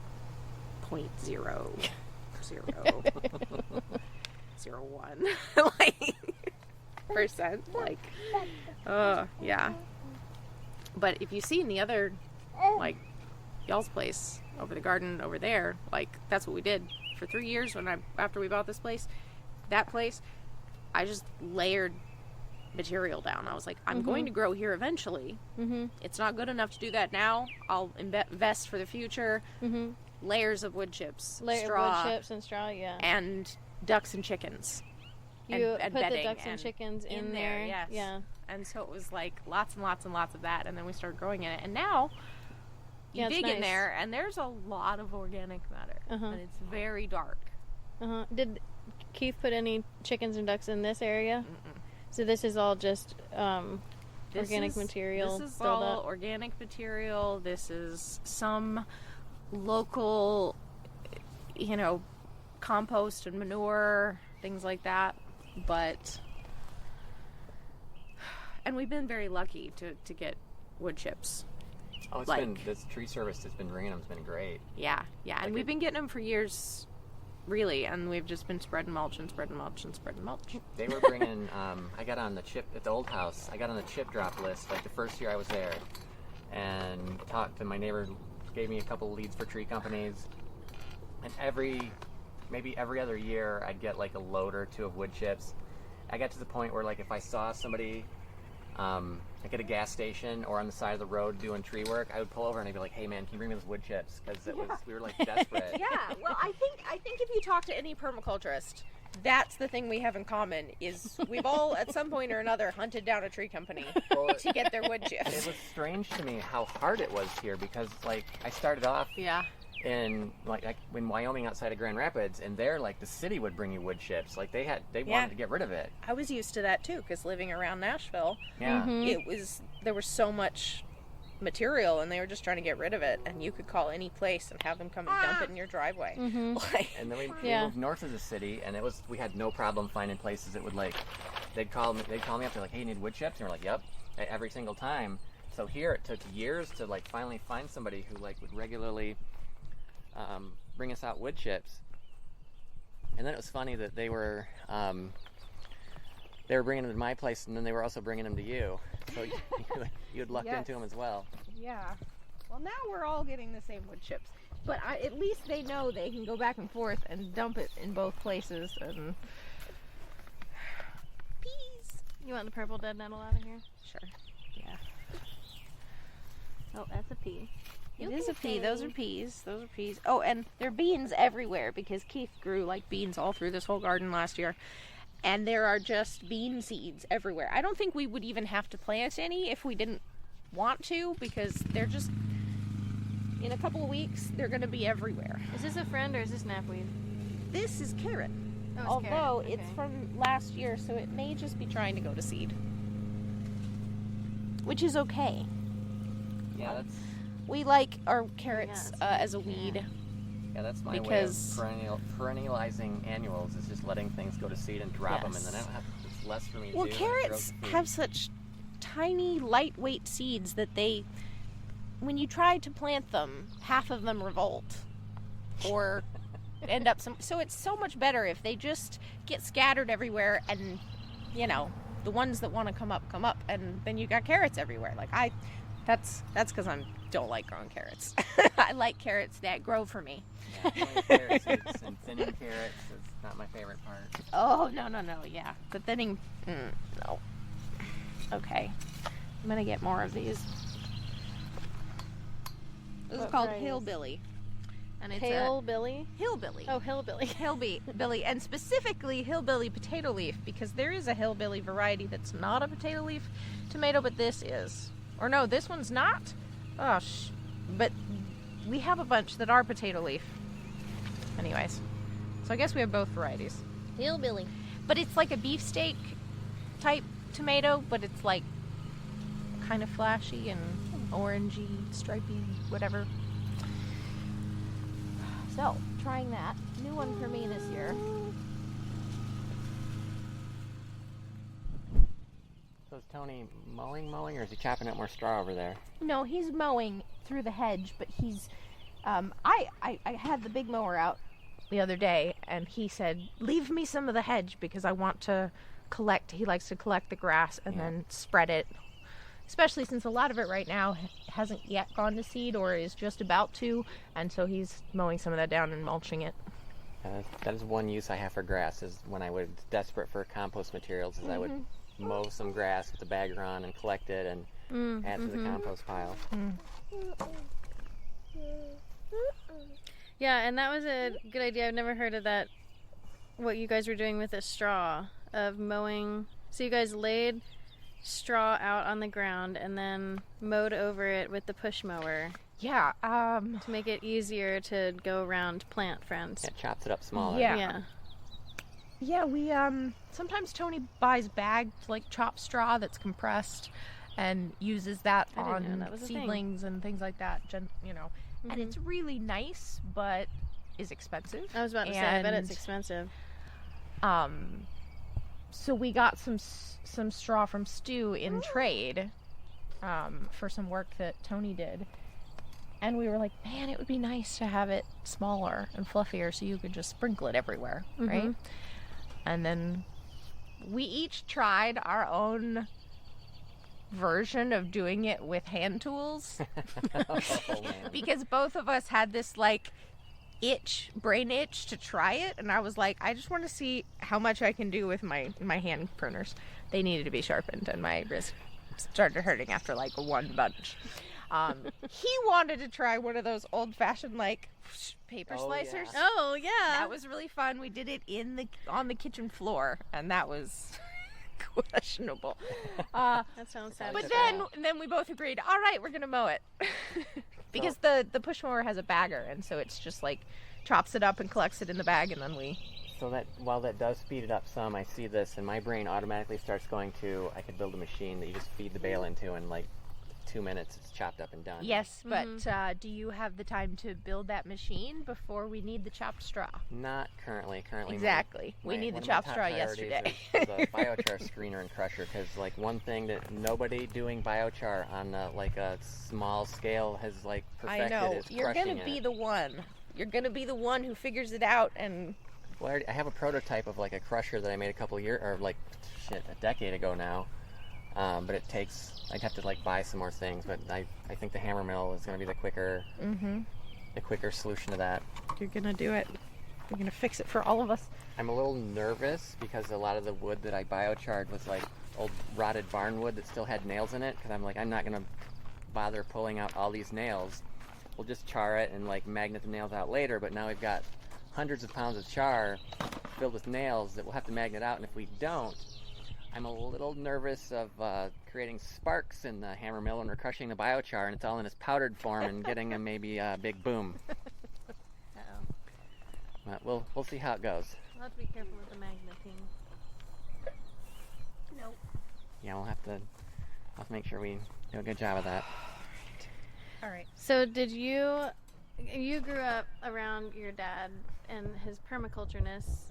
0.0001 like percent, like, yeah. But if you see in the other, like, y'all's place over the garden over there, like, that's what we did for 3 years after we bought this place. That place, I just layered material down. I was like, I'm going to grow here eventually. It's not good enough to do that now. I'll invest for the future. Layers of wood chips, straw, wood chips and straw, yeah. and ducks and chickens. You and put the bedding ducks and chickens in there. yes. Yeah. And so it was like lots and lots and lots of that, and then we started growing in it. And now you dig in there, and there's a lot of organic matter, and it's very dark. Did Keith put any chickens and ducks in this area? So this is all just organic material. This is built all up. organic material. This is some local, compost and manure, things like that. And we've been very lucky to get wood chips. Oh, it's been, this tree service that's been bringing them has been great. Yeah. And we've been getting them for years, really, and we've just been spreading mulch and spreading mulch and spreading mulch. They were bringing, I got on the chip, at the old house, I got on the chip drop list, like the first year I was there, and talked to my neighbor, gave me a couple leads for tree companies, and maybe every other year, I'd get like a load or two of wood chips. I got to the point where, like, if I saw somebody, like at a gas station or on the side of the road doing tree work, I would pull over and I'd be like, "Hey man, can you bring me those wood chips?" Because we were like desperate. Yeah, well, I think if you talk to any permaculturist, that's the thing we have in common, is we've all at some point or another hunted down a tree company to get their wood chips. It was strange to me how hard it was here, because like I started off in like in Wyoming outside of Grand Rapids, and there, like, the city would bring you wood chips. Like they wanted to get rid of it. I was used to that too, because living around Nashville, there was so much material, and they were just trying to get rid of it, and you could call any place and have them come and dump it in your driveway. And then we moved north of the city, and we had no problem finding places that would, like, they'd call me up, they're like, "Hey, you need wood chips?" And we're like, "Yep," every single time. So here it took years to, like, finally find somebody who, like, would regularly bring us out wood chips. And then it was funny that they were bringing them to my place, and then they were also bringing them to you. So you had lucked into them as well. Yeah. Well, now we're all getting the same wood chips, but at least they know they can go back and forth and dump it in both places. And peas. You want the purple dead nettle out of here? Sure. Yeah. Oh, that's a pea. It is a pea. Those are peas. Those are peas. Oh, and there are beans everywhere because Keith grew like beans all through this whole garden last year. And there are just bean seeds everywhere. I don't think we would even have to plant any if we didn't want to, because they're just, in a couple of weeks, they're going to be everywhere. Is this a friend or is this knapweed? This is carrot. Oh, Although carrot. it's from last year, so it may just be trying to go to seed. Which is okay. Yeah, that's We like our carrots as a weed. yeah, that's my Because- way of perennializing annuals is just letting things go to seed and drop them, and then I don't have it's less for me to Well, do. and it grows carrots food. have such tiny, lightweight seeds that when you try to plant them, half of them revolt or end up so it's so much better if they just get scattered everywhere, and the ones that want to come up, and then you got carrots everywhere. Like that's because I don't like growing carrots. I like carrots that grow for me. Yeah, carrot seeds and thinning carrots is not my favorite part. Oh, no, yeah. The thinning, no. Okay. I'm gonna get more of these. This is What called varieties? Hillbilly. And it's Pale Billy? a Hillbilly. Oh, hillbilly. Hillbilly, and specifically Hillbilly potato leaf, because there is a Hillbilly variety that's not a potato leaf tomato, but this is. Or no, this one's not. Oh, but we have a bunch that are potato leaf. Anyways, so I guess we have both varieties. Hillbilly. But it's like a beefsteak type tomato, but it's like kind of flashy and orangey, stripey, whatever. So, trying that. New one for me this year. So is Tony mowing, or is he chopping up more straw over there? No, he's mowing through the hedge, but he's I had the big mower out the other day, and he said, leave me some of the hedge because I want to collect. He likes to collect the grass and then spread it, especially since a lot of it right now hasn't yet gone to seed or is just about to, and so he's mowing some of that down and mulching it. That is one use I have for grass, is when I was desperate for compost materials, is I would mow some grass with the bagger on and collect it and add to the compost pile. Yeah, and that was a good idea. I've never heard of that, what you guys were doing with a straw, of mowing. So you guys laid straw out on the ground and then mowed over it with the push mower Yeah, to make it easier to go around plant friends. It chops it up smaller. Yeah. Yeah, we sometimes Tony buys bagged like chopped straw that's compressed and uses that I didn't know on that was a thing. seedlings and things like that. And it's really nice, but is expensive. I was about to say, I bet it's expensive. So we got some straw from Stu in trade for some work that Tony did. And we were like, man, it would be nice to have it smaller and fluffier so you could just sprinkle it everywhere, right? And then we each tried our own version of doing it with hand tools Oh, man. because both of us had this like brain itch to try it, and I was like, I just want to see how much I can do with my hand pruners. They needed to be sharpened, and my wrist started hurting after like one bunch. He wanted to try one of those old-fashioned like paper slicers. Yeah. Oh, yeah. That was really fun. We did it on the kitchen floor, and that was questionable. That sounds sad. But then we both agreed, all right, we're gonna mow it because the push mower has a bagger, and so it's just like chops it up and collects it in the bag, and then we. So that while that does speed it up some, I see this and my brain automatically starts going to, I could build a machine that you just feed the bale into, and like 2 minutes it's chopped up and done. Yes, but do you have the time to build that machine before we need the chopped straw? Not currently. Exactly. We need the one of my chopped top straw priorities yesterday. Is a biochar screener and crusher, because like one thing that nobody doing biochar on like a small scale has like perfected I know. is You're crushing gonna be it. the one. You're gonna be the one who figures it out and. Well, I have a prototype of like a crusher that I made a decade ago now. But it takes, I'd have to like buy some more things, but I think the hammer mill is going to be the quicker solution to that. You're gonna do it. You're gonna fix it for all of us. I'm a little nervous because a lot of the wood that I biocharred was like old rotted barn wood that still had nails in it, because I'm like, I'm not going to bother pulling out all these nails. We'll just char it and like magnet the nails out later, but now we've got hundreds of pounds of char filled with nails that we'll have to magnet out, and if we don't, I'm a little nervous of creating sparks in the hammer mill when we're crushing the biochar and it's all in its powdered form and getting maybe a big boom. Uh-oh. But we'll see how it goes. We'll have to be careful with the magneting. Nope. Yeah, we'll have to make sure we do a good job of that. All right. So did you grew up around your dad and his permaculture-ness,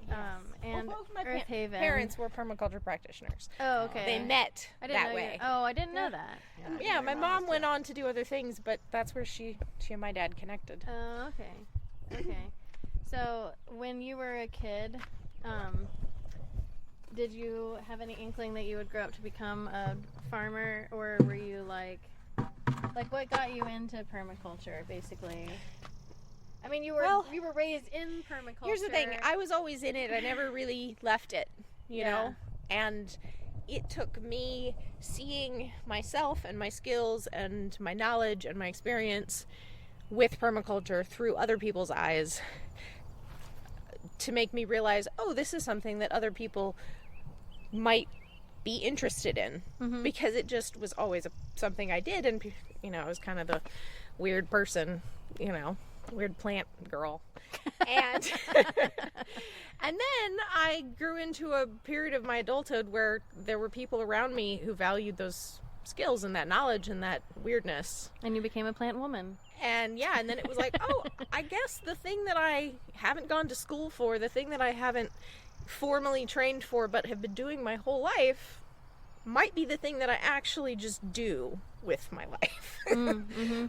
and Well, both my Earth Haven. parents were permaculture practitioners. Oh, okay. They met I didn't that know way. I didn't know that. Yeah, my mom went on to do other things, but that's where she and my dad connected. Oh, okay. Okay. So when you were a kid, did you have any inkling that you would grow up to become a farmer, or were you like what got you into permaculture, basically? I mean, you were raised in permaculture. Here's the thing, I was always in it. I never really left it, you know? And it took me seeing myself and my skills and my knowledge and my experience with permaculture through other people's eyes to make me realize, oh, this is something that other people might be interested in, because it just was always something I did, and you know, I was kind of the weird person, you know, weird plant girl. And and then I grew into a period of my adulthood where there were people around me who valued those skills and that knowledge and that weirdness. And you became a plant woman. And yeah, and then it was like, oh, I guess the thing that I haven't gone to school for, the thing that I haven't formally trained for but have been doing my whole life, might be the thing that I actually just do with my life.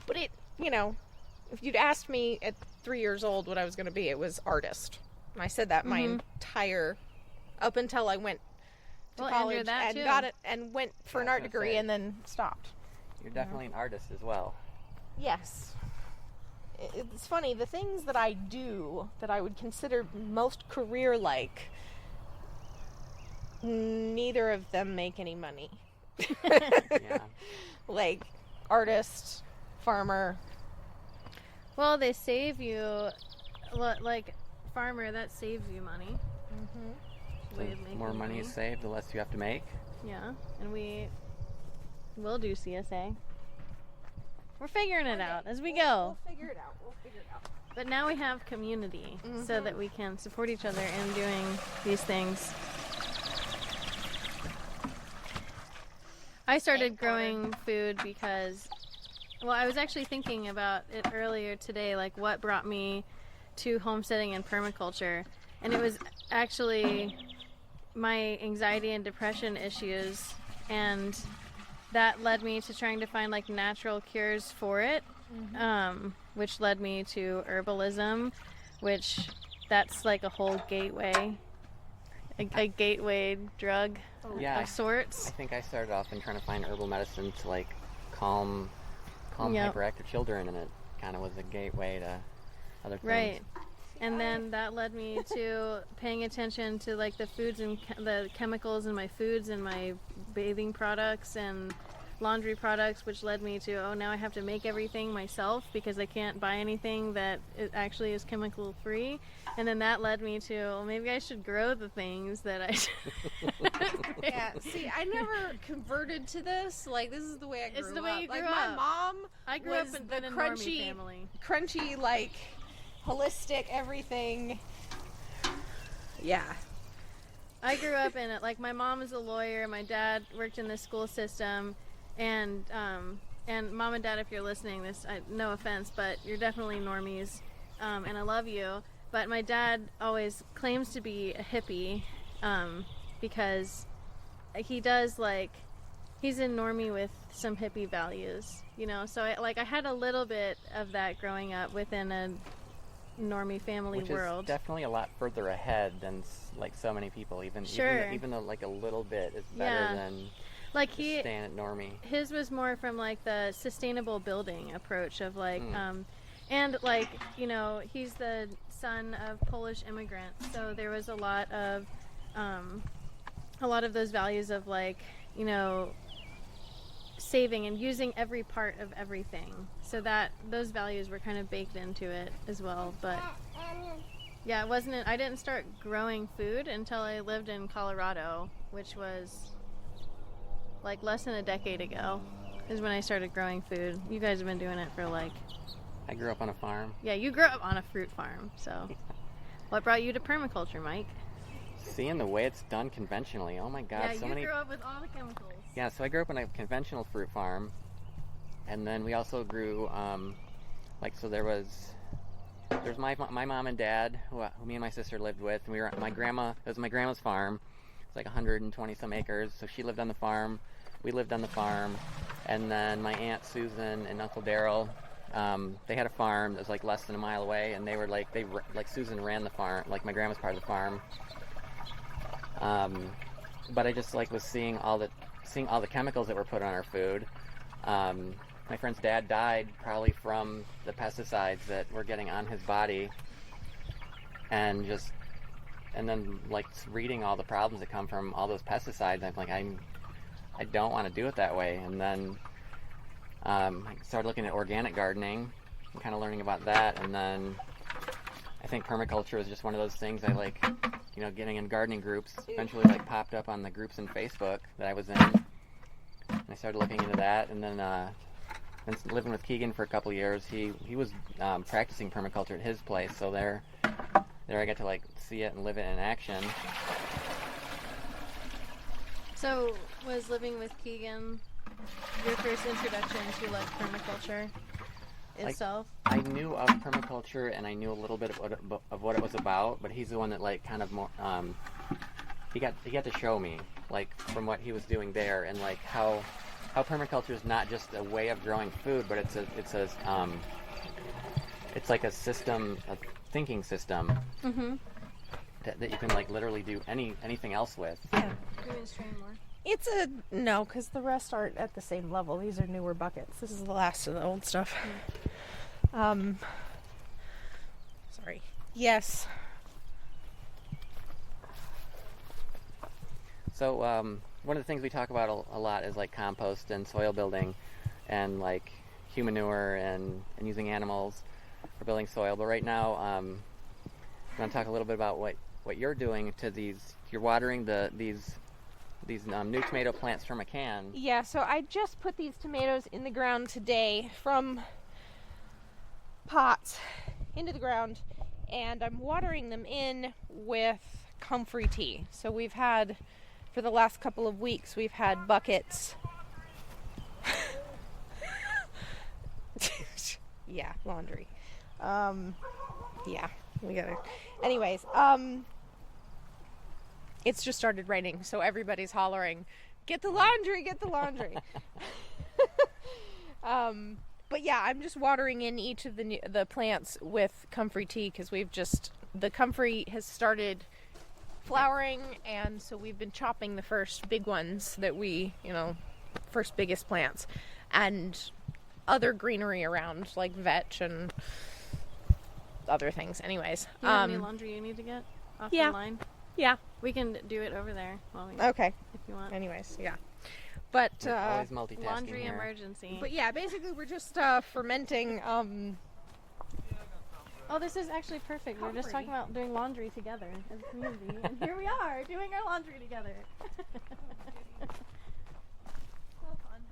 But it, you know, if you'd asked me at 3 years old what I was going to be, it was artist. And I said that my entire, up until I went to college and too. got it and went for an art degree and then stopped. You're definitely an artist as well. Yes. It's funny, the things that I do that I would consider most career-like, neither of them make any money. Yeah. Like, artist, farmer. Well, they save you, like farmer, that saves you money. Way of The making more money is saved, the less you have to make. Yeah, and we will do CSA. We're figuring it out as we go. We'll figure it out. But now we have community so that we can support each other in doing these things. I started growing food because, well, I was actually thinking about it earlier today, like what brought me to homesteading and permaculture. And it was actually my anxiety and depression issues, and that led me to trying to find like natural cures for it, which led me to herbalism, which that's like a whole gateway, a gateway drug of sorts. I think I started off in trying to find herbal medicine to like calm hyperactive children, and it kind of was a gateway to other things. Right. And then that led me to paying attention to like the foods and the chemicals in my foods and my bathing products and laundry products, which led me to, oh, now I have to make everything myself because I can't buy anything that it actually is chemical free. And then that led me to, well, maybe I should grow the things that I Yeah, see, I never converted to this. Like, this is the way I grew up. It's the way you grew like, up. my mom I grew was up in the a crunchy, normie family. crunchy, like, holistic everything. Yeah. I grew up in it. Like, my mom is a lawyer. My dad worked in the school system. And mom and dad, if you're listening, no offense, but you're definitely normies, and I love you. But my dad always claims to be a hippie, because he does, like, he's a normie with some hippie values, you know. So I had a little bit of that growing up within a normie family world. Which is definitely a lot further ahead than like so many people. Even though like a little bit is better than. Like staying at normie. His was more from like the sustainable building approach of like, and like, you know, he's the son of Polish immigrants, so there was a lot of those values of like, you know, saving and using every part of everything. So that those values were kind of baked into it as well. But yeah, I didn't start growing food until I lived in Colorado, which was like less than a decade ago is when I started growing food. You guys have been doing it for like... I grew up on a farm. Yeah, you grew up on a fruit farm, so... What brought you to permaculture, Mike? Seeing the way it's done conventionally. Oh my God, yeah, you grew up with all the chemicals. Yeah, so I grew up on a conventional fruit farm, and then we also grew, there's my mom and dad, who me and my sister lived with, and it was my grandma's farm. It's like 120 some acres, so she lived on the farm, we lived on the farm, and then my Aunt Susan and Uncle Daryl, they had a farm that was like less than a mile away, and Susan ran the farm, like my grandma's part of the farm. But I just was seeing all the chemicals that were put on our food. My friend's dad died probably from the pesticides that were getting on his body, and then reading all the problems that come from all those pesticides. I'm like, I don't want to do it that way. And then I started looking at organic gardening and kind of learning about that. And then I think permaculture is just one of those things I like. Getting in gardening groups eventually popped up on the groups in Facebook that I was in, and I started looking into that. And then living with Keegan for a couple years, he was practicing permaculture at his place, so there I got to see it and live it in action. So was living with Keegan your first introduction to permaculture itself? I knew of permaculture, and I knew a little bit of what it was about, but he's the one that kind of more he got to show me from what he was doing there, and how permaculture is not just a way of growing food, but it's like a system, a thinking system, mm-hmm. that you can literally do anything else with. Yeah. Can you strain more? No, because the rest aren't at the same level. These are newer buckets. This is the last of the old stuff. Sorry. Yes. So one of the things we talk about a lot is compost and soil building, and human manure and using animals for building soil. But right now, I'm going to talk a little bit about what you're doing to these. You're watering these new tomato plants from a can. Yeah, so I just put these tomatoes in the ground today from pots into the ground, and I'm watering them in with comfrey tea. So we've had, for the last couple of weeks, we've had buckets. Yeah, laundry. Yeah, we gotta. Anyways, it's just started raining, so everybody's hollering, "Get the laundry! Get the laundry!" But yeah, I'm just watering in each of the plants with comfrey tea, because the comfrey has started flowering, and so we've been chopping the first big ones first biggest plants, and other greenery around like vetch and other things. Anyways, you have any laundry you need to get off the line? Yeah, we can do it over there. Okay, if you want. Anyways, yeah. But always multitasking laundry here. Emergency. But yeah, basically we're just fermenting. Oh, this is actually perfect. We were just talking about doing laundry together as a community, and here we are doing our laundry together. So fun.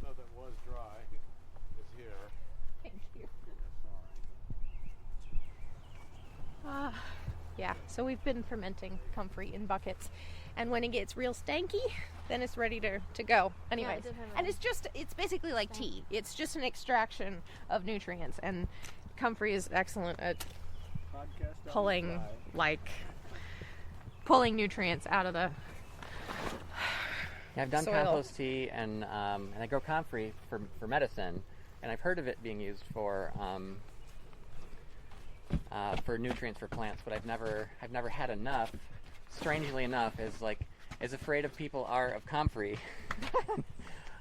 Stuff that was dry is here. Thank you. Sorry. Yeah, so we've been fermenting comfrey in buckets, and when it gets real stanky, then it's ready to go. Anyways, and it's basically like tea. It's just an extraction of nutrients, and comfrey is excellent at pulling nutrients out of the Yeah, I've done soil. compost tea, and I grow comfrey for medicine, and I've heard of it being used for nutrients for plants, but I've never had enough. Strangely enough, as afraid of people are of comfrey,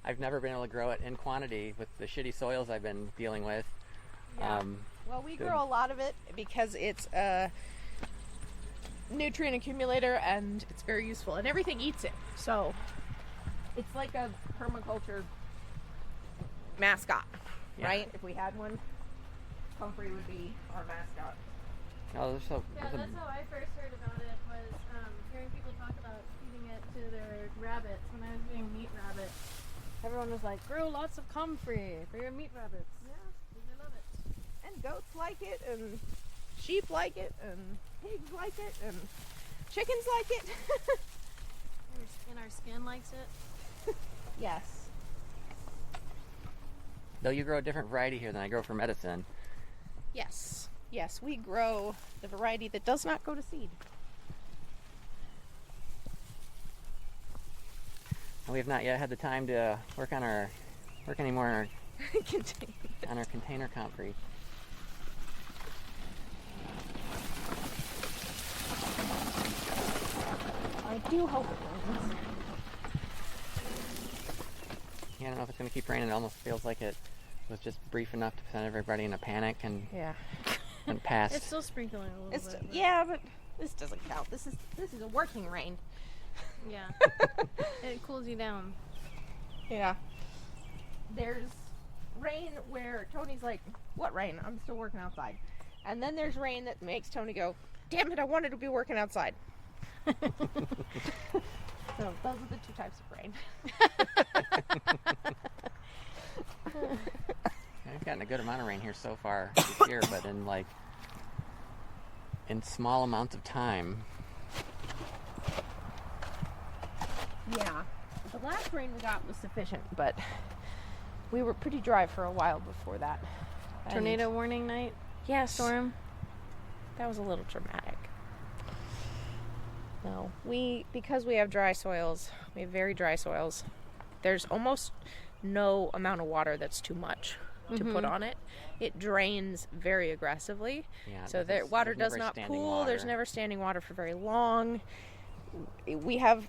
I've never been able to grow it in quantity with the shitty soils I've been dealing with. Yeah. Well, we grow a lot of it because it's a nutrient accumulator and it's very useful, and everything eats it. So it's like a permaculture mascot, right? If we had one, comfrey would be our mascot. Oh, Yeah, that's how I first heard about it, was hearing people talk about feeding it to their rabbits when I was doing meat rabbits. Everyone was like, grow lots of comfrey for your meat rabbits. Yeah, because I love it. And goats like it, and sheep like it, and pigs like it, and chickens like it. And our skin likes it. Yes. Though you grow a different variety here than I grow for medicine. Yes. Yes, we grow the variety that does not go to seed. We have not yet had the time to work anymore on Continue. our container comfrey. I do hope it rains. Yeah, I don't know if it's going to keep raining. It almost feels like it was just brief enough to send everybody in a panic and passed. It's still sprinkling a little bit. But Yeah, but this doesn't count. This is a working rain. yeah. It cools you down. Yeah. There's rain where Tony's like, what rain? I'm still working outside. And then there's rain that makes Tony go, damn it, I wanted to be working outside. So those are the two types of rain. I've gotten a good amount of rain here so far this year, but in small amounts of time. Yeah. The last rain we got was sufficient, but we were pretty dry for a while before that. And Tornado warning night yes, storm. that was a little dramatic. No, because we have dry soils, we have very dry soils, there's almost no amount of water that's too much to put on it. It drains very aggressively. Yeah, So the water there's does never not standing pool. There's water. never standing water for very long. We have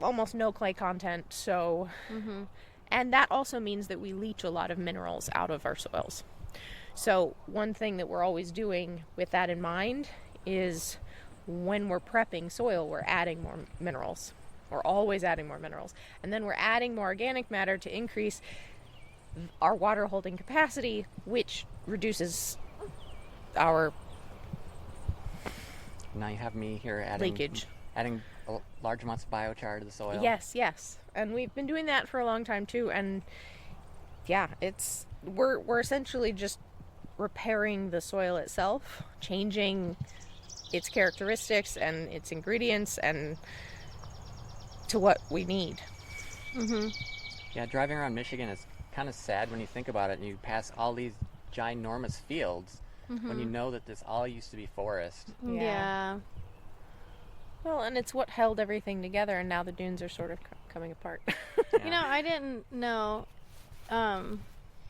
almost no clay content, so and that also means that we leach a lot of minerals out of our soils. So one thing that we're always doing with that in mind is when we're prepping soil, we're adding more minerals. We're always adding more minerals. And then we're adding more organic matter to increase our water holding capacity, which reduces our Now you have me here adding large amounts of biochar to the soil. Yes. And we've been doing that for a long time too. And yeah, we're essentially just repairing the soil itself, changing its characteristics and its ingredients and to what we need. Yeah, driving around Michigan is kind of sad when you think about it, and you pass all these ginormous fields when you know that this all used to be forest. Yeah. Well, and it's what held everything together, and now the dunes are sort of coming apart. You know, I didn't know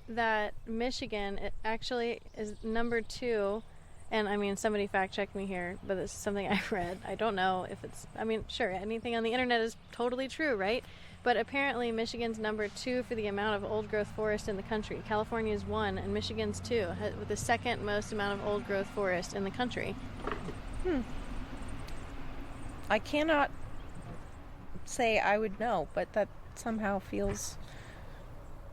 that Michigan it actually is number 2. And I mean, somebody fact check me here, but this is something I read. I don't know if it's, I mean, sure, anything on the internet is totally true, right? But apparently Michigan's number 2 for the amount of old growth forest in the country. California's 1 and Michigan's 2, with the second most amount of old growth forest in the country. I cannot say I would know, but that somehow feels,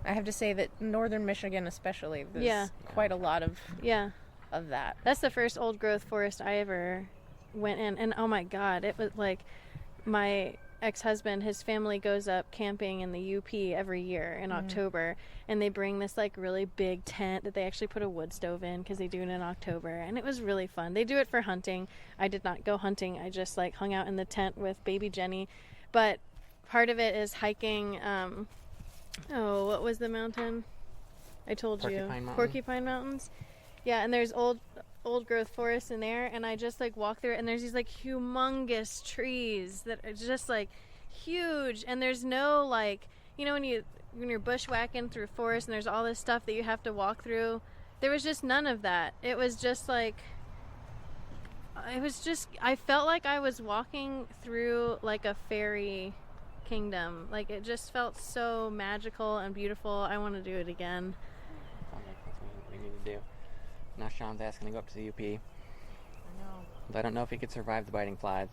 I have to say that northern Michigan especially, there's quite a lot of that. That's the first old growth forest I ever went in, and oh my god, it was like my ex-husband, his family goes up camping in the UP every year in October, and they bring this like really big tent that they actually put a wood stove in because they do it in October, and it was really fun. They do it for hunting. I did not go hunting. I just like hung out in the tent with baby Jenny, but part of it is hiking what was the mountain I told Porcupine you? Mountain. Porcupine Mountains. Yeah, and there's old growth forest in there, and I just like walk through it, and there's these like humongous trees that are just like huge, and there's no like, you know, when you're bushwhacking through forest and there's all this stuff that you have to walk through, there was just none of that. It was just like, I felt like I was walking through like a fairy kingdom. Like it just felt so magical and beautiful. I want to do it again. Sounds like that's what we need to do. Now Sean's asking to go up to the UP. I know. But I don't know if he could survive the biting flies.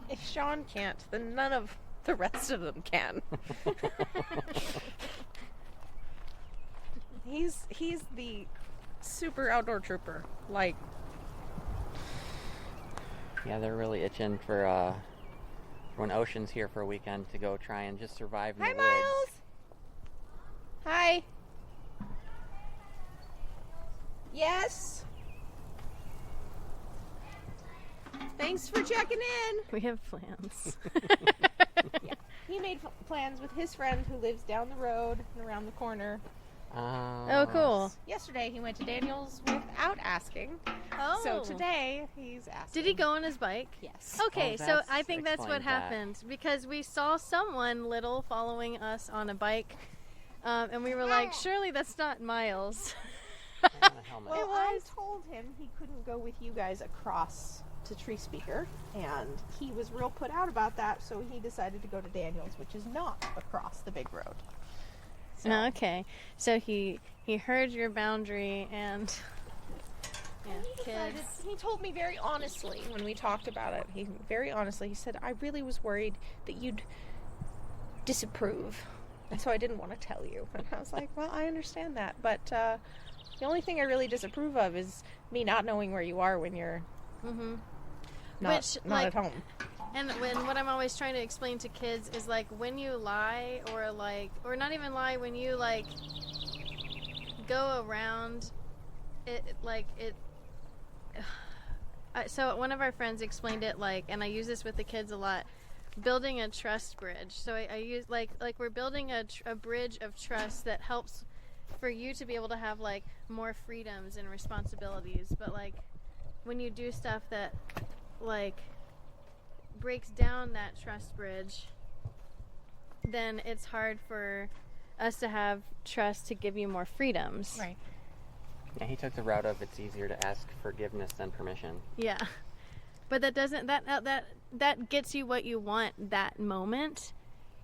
If Sean can't, then none of the rest of them can. He's the super outdoor trooper. Like, Yeah, they're really itching for when Ocean's here for a weekend to go try and just survive in hi, the woods. Miles. Hi. Yes. Thanks for checking in. We have plans. Yeah. He made plans with his friend who lives down the road and around the corner. Oh, cool. Yesterday he went to Daniel's without asking. Oh. So today he's asking. Did he go on his bike? Yes. Okay, Oh, so that's I think that's what explains that. happened because we saw someone little following us on a bike, and we were like, surely that's not Miles. And a helmet. Well, I told him he couldn't go with you guys across to Tree Speaker, and he was real put out about that, so he decided to go to Daniel's, which is not across the big road. So, Okay, so he heard your boundary and yeah, he decided, kids. he told me very honestly when we talked about it. He said, I really was worried that you'd disapprove, and so I didn't want to tell you. And I was like, well, I understand that, but the only thing I really disapprove of is me not knowing where you are when you're Mm-hmm. not at home. And what I'm always trying to explain to kids is like when you lie or not even lie, when you like go around it so one of our friends explained it like, and I use this with the kids a lot, building a trust bridge. So I use like we're building a bridge of trust that helps for you to be able to have like more freedoms and responsibilities, but like when you do stuff that like breaks down that trust bridge, then it's hard for us to have trust to give you more freedoms. Right. Yeah, he took the route of it's easier to ask forgiveness than permission. Yeah. But that doesn't that gets you what you want that moment,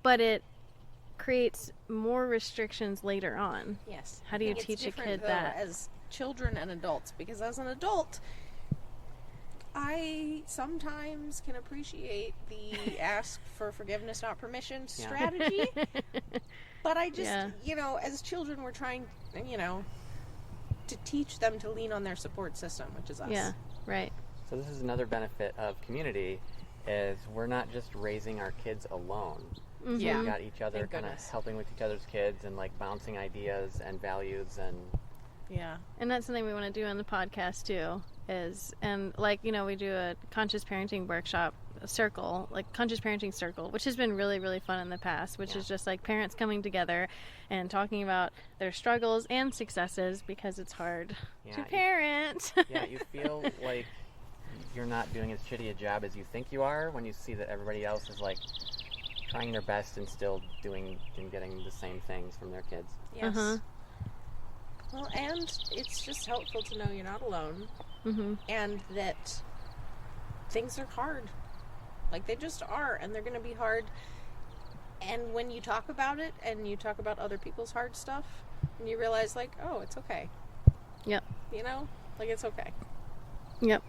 but it creates more restrictions later on. Yes. How do you I think teach it's a different, kid though, that? as children and adults? Because as an adult, I sometimes can appreciate the ask for forgiveness, not permission strategy. But I just, as children, we're trying, to teach them to lean on their support system, which is us. Yeah, right. So this is another benefit of community, is we're not just raising our kids alone. Mhm. Yeah. We've got each other Thank kind of goodness. helping with each other's kids and like bouncing ideas and values and Yeah. And that's something we want to do on the podcast too. We do a conscious parenting workshop conscious parenting circle, which has been really, really fun in the past, which is just like parents coming together and talking about their struggles and successes because it's hard to parent. you feel like you're not doing as shitty a job as you think you are when you see that everybody else is like trying their best and still doing and getting the same things from their kids. Yes. Uh-huh. Well, and it's just helpful to know you're not alone, Mm-hmm. and that things are hard. Like, they just are, and they're going to be hard. And when you talk about it, and you talk about other people's hard stuff, and you realize, like, oh, it's okay. Yep. It's okay. Yep.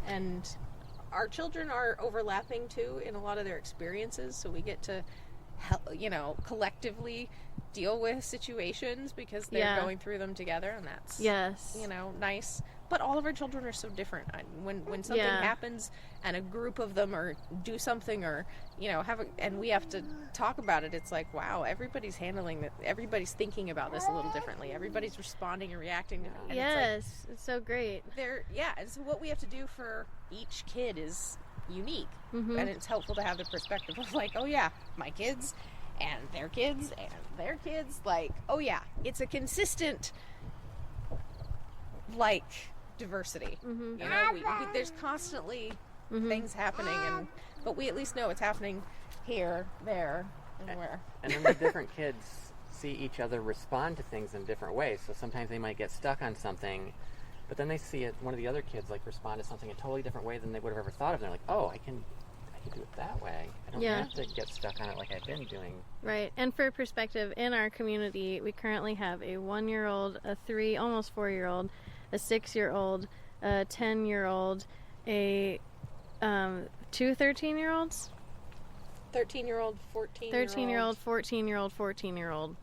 And our children are overlapping, too, in a lot of their experiences, so we get to, collectively deal with situations because they're going through them together, and that's, nice. But all of our children are so different. When something happens and a group of them do something or, and we have to talk about it, it's like, wow, everybody's handling it. Everybody's thinking about this a little differently. Everybody's responding and reacting to it. And Yes, it's so great. and so what we have to do for each kid is unique. Mm-hmm. And it's helpful to have the perspective of like, oh yeah, my kids and their kids and their kids. Like, oh yeah, it's a consistent, diversity. Mm-hmm. There's constantly things happening, but we at least know it's happening here, there, and where. And then the different kids see each other respond to things in different ways. So sometimes they might get stuck on something, but then they see one of the other kids like respond to something a totally different way than they would have ever thought of. And they're like, oh, I can do it that way. I don't Yeah. have to get stuck on it like I've been doing. Right. And for perspective, in our community, we currently have a 1-year-old, a 3, almost 4-year-old, a 6-year-old, a 10-year-old, a 2 13-year-olds, 13-year-old, 14-year-old. 13-year-old, 14-year-old, 14-year-old.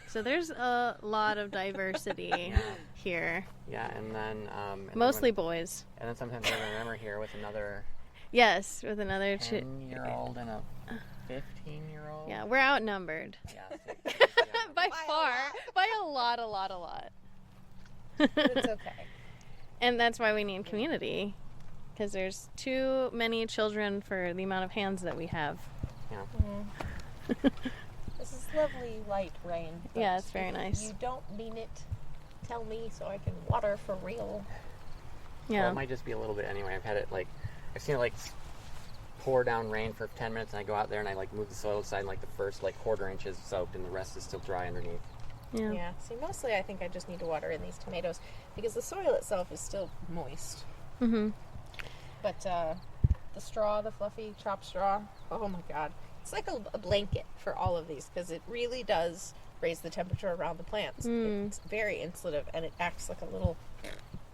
So there's a lot of diversity Yeah. here. Yeah, and then Mostly boys. And then sometimes I remember here with another Yes, with another 10-year-old and a 15-year-old. Yeah, we're outnumbered. Yeah. By By a far. lot. By a lot. But it's okay. And that's why we need community. Because there's too many children for the amount of hands that we have. This is lovely light rain. but Yeah, it's very if nice. You don't mean it. Tell me so I can water for real. Yeah. Well, it might just be a little bit anyway. I've seen it pour down rain for 10 minutes, and I go out there and I move the soil aside, and the first quarter inch is soaked, and the rest is still dry underneath. Yeah. Yeah. See, mostly I think I just need to water in these tomatoes because the soil itself is still moist. Mm-hmm. But the straw, the fluffy chopped straw, oh my god. It's like a blanket for all of these because it really does raise the temperature around the plants. It's very insulative and it acts like a little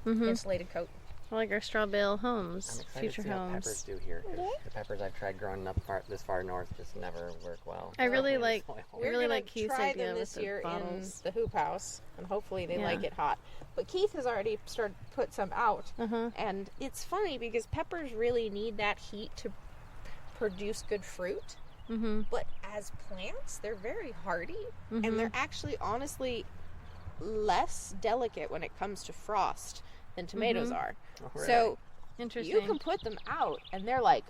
insulated coat. Like our straw bale I'm homes, excited future to see how homes. peppers do here. 'Cause the peppers I've tried growing up this far north just never work well. I really in the like- soil. I We're really gonna like Keith's try idea them with this the year bottles. in the hoop house, and hopefully they Yeah. like it hot. But Keith has already started to put some out, Uh-huh. and it's funny because peppers really need that heat to produce good fruit. Mm-hmm. But as plants, they're very hardy, and they're actually honestly less delicate when it comes to frost than tomatoes are. Oh, really? So Interesting. you can put them out, and they're like,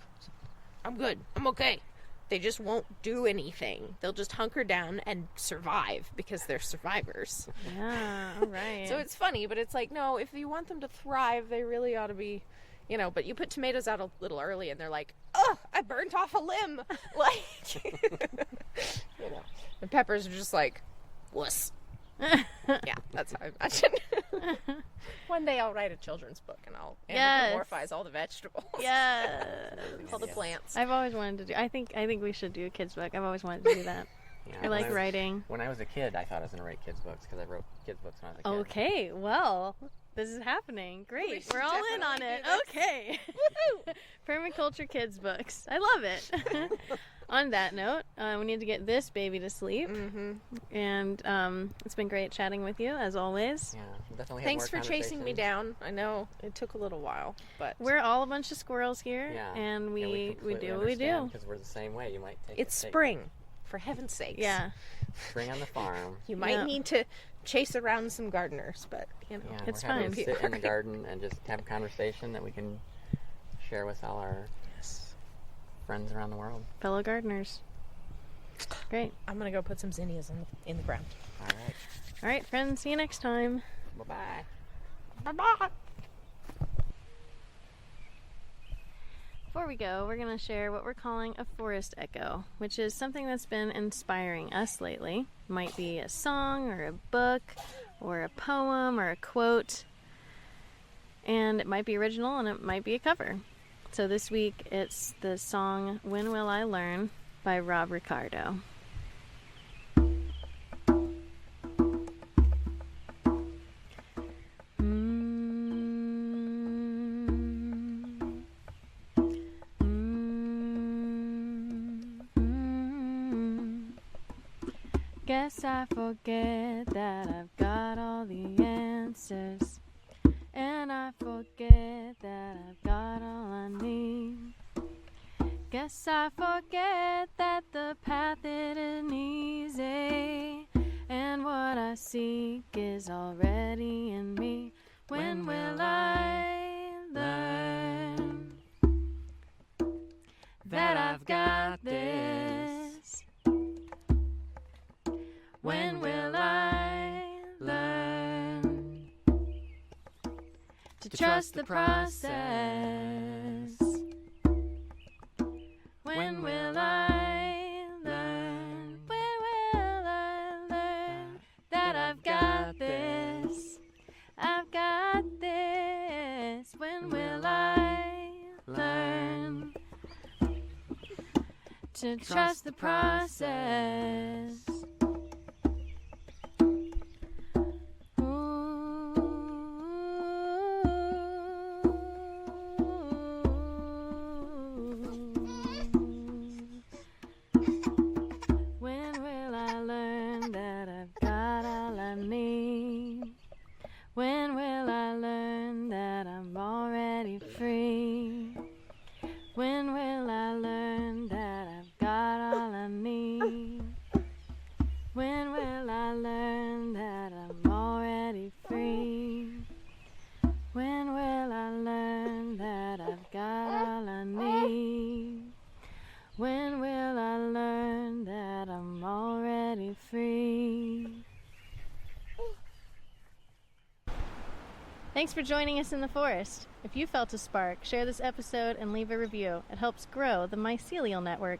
"I'm good, I'm okay." They just won't do anything. They'll just hunker down and survive because they're survivors. Yeah, all right. So it's funny, but it's like, no, if you want them to thrive, they really ought to be, but you put tomatoes out a little early and they're like, "Ugh, I burnt off a limb." And peppers are just like, wuss. Yeah, that's how I imagine. One day I'll write a children's book and I'll anthropomorphize all the vegetables. Yeah. All the plants. I've always wanted to do. I think we should do a kids book. I've always wanted to do that. Yeah, I when like was- writing. When I was a kid, I thought I was going to write kids' books because I wrote kids' books when I was a kid. Okay, well, this is happening. Great. should We're all in on definitely it. do this. Okay. Permaculture kids books. I love it. On that note, we need to get this baby to sleep. Mm-hmm. And it's been great chatting with you, as always. Yeah, we'll definitely have Thanks more for chasing me conversations. down. I know it took a little while, but We're all a bunch of squirrels here, Yeah, and we do what we do. because we're the same way. You might take it's spring, for heaven's sakes. Yeah. spring on the farm. You might Yeah. need to chase around some gardeners, but Yeah, It's we're happy fine. to sit in the garden and just have a conversation that we can share with all our friends around the world. Fellow gardeners. Great. I'm gonna go put some zinnias in the ground. All right. All right, friends. See you next time. Bye-bye. Bye-bye. Before we go, we're going to share what we're calling a forest echo, which is something that's been inspiring us lately. It might be a song or a book or a poem or a quote. And it might be original and it might be a cover. So this week it's the song When Will I Learn by Rob Ricardo. Guess I forget that I've got all the answers, and I forget that I've got all I need. Guess I forget that the path it isn't easy, and what I seek is already in me. When will I learn that I've got this? When will I learn to trust the process? When will I learn? When will I learn that I've got this? I've got this. When will I learn? to trust the process. When will I learn that I've got all I need? When will I learn that I'm already free? When will I learn that I've got all I need? When will I learn that I'm already free? When will I learn that I've got all I need? When will I learn that I'm already free? Thanks for joining us in the forest. If you felt a spark, share this episode and leave a review. It helps grow the mycelial network.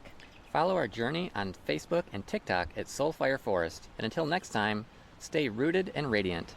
Follow our journey on Facebook and TikTok at Soulfire Forest. And until next time, stay rooted and radiant.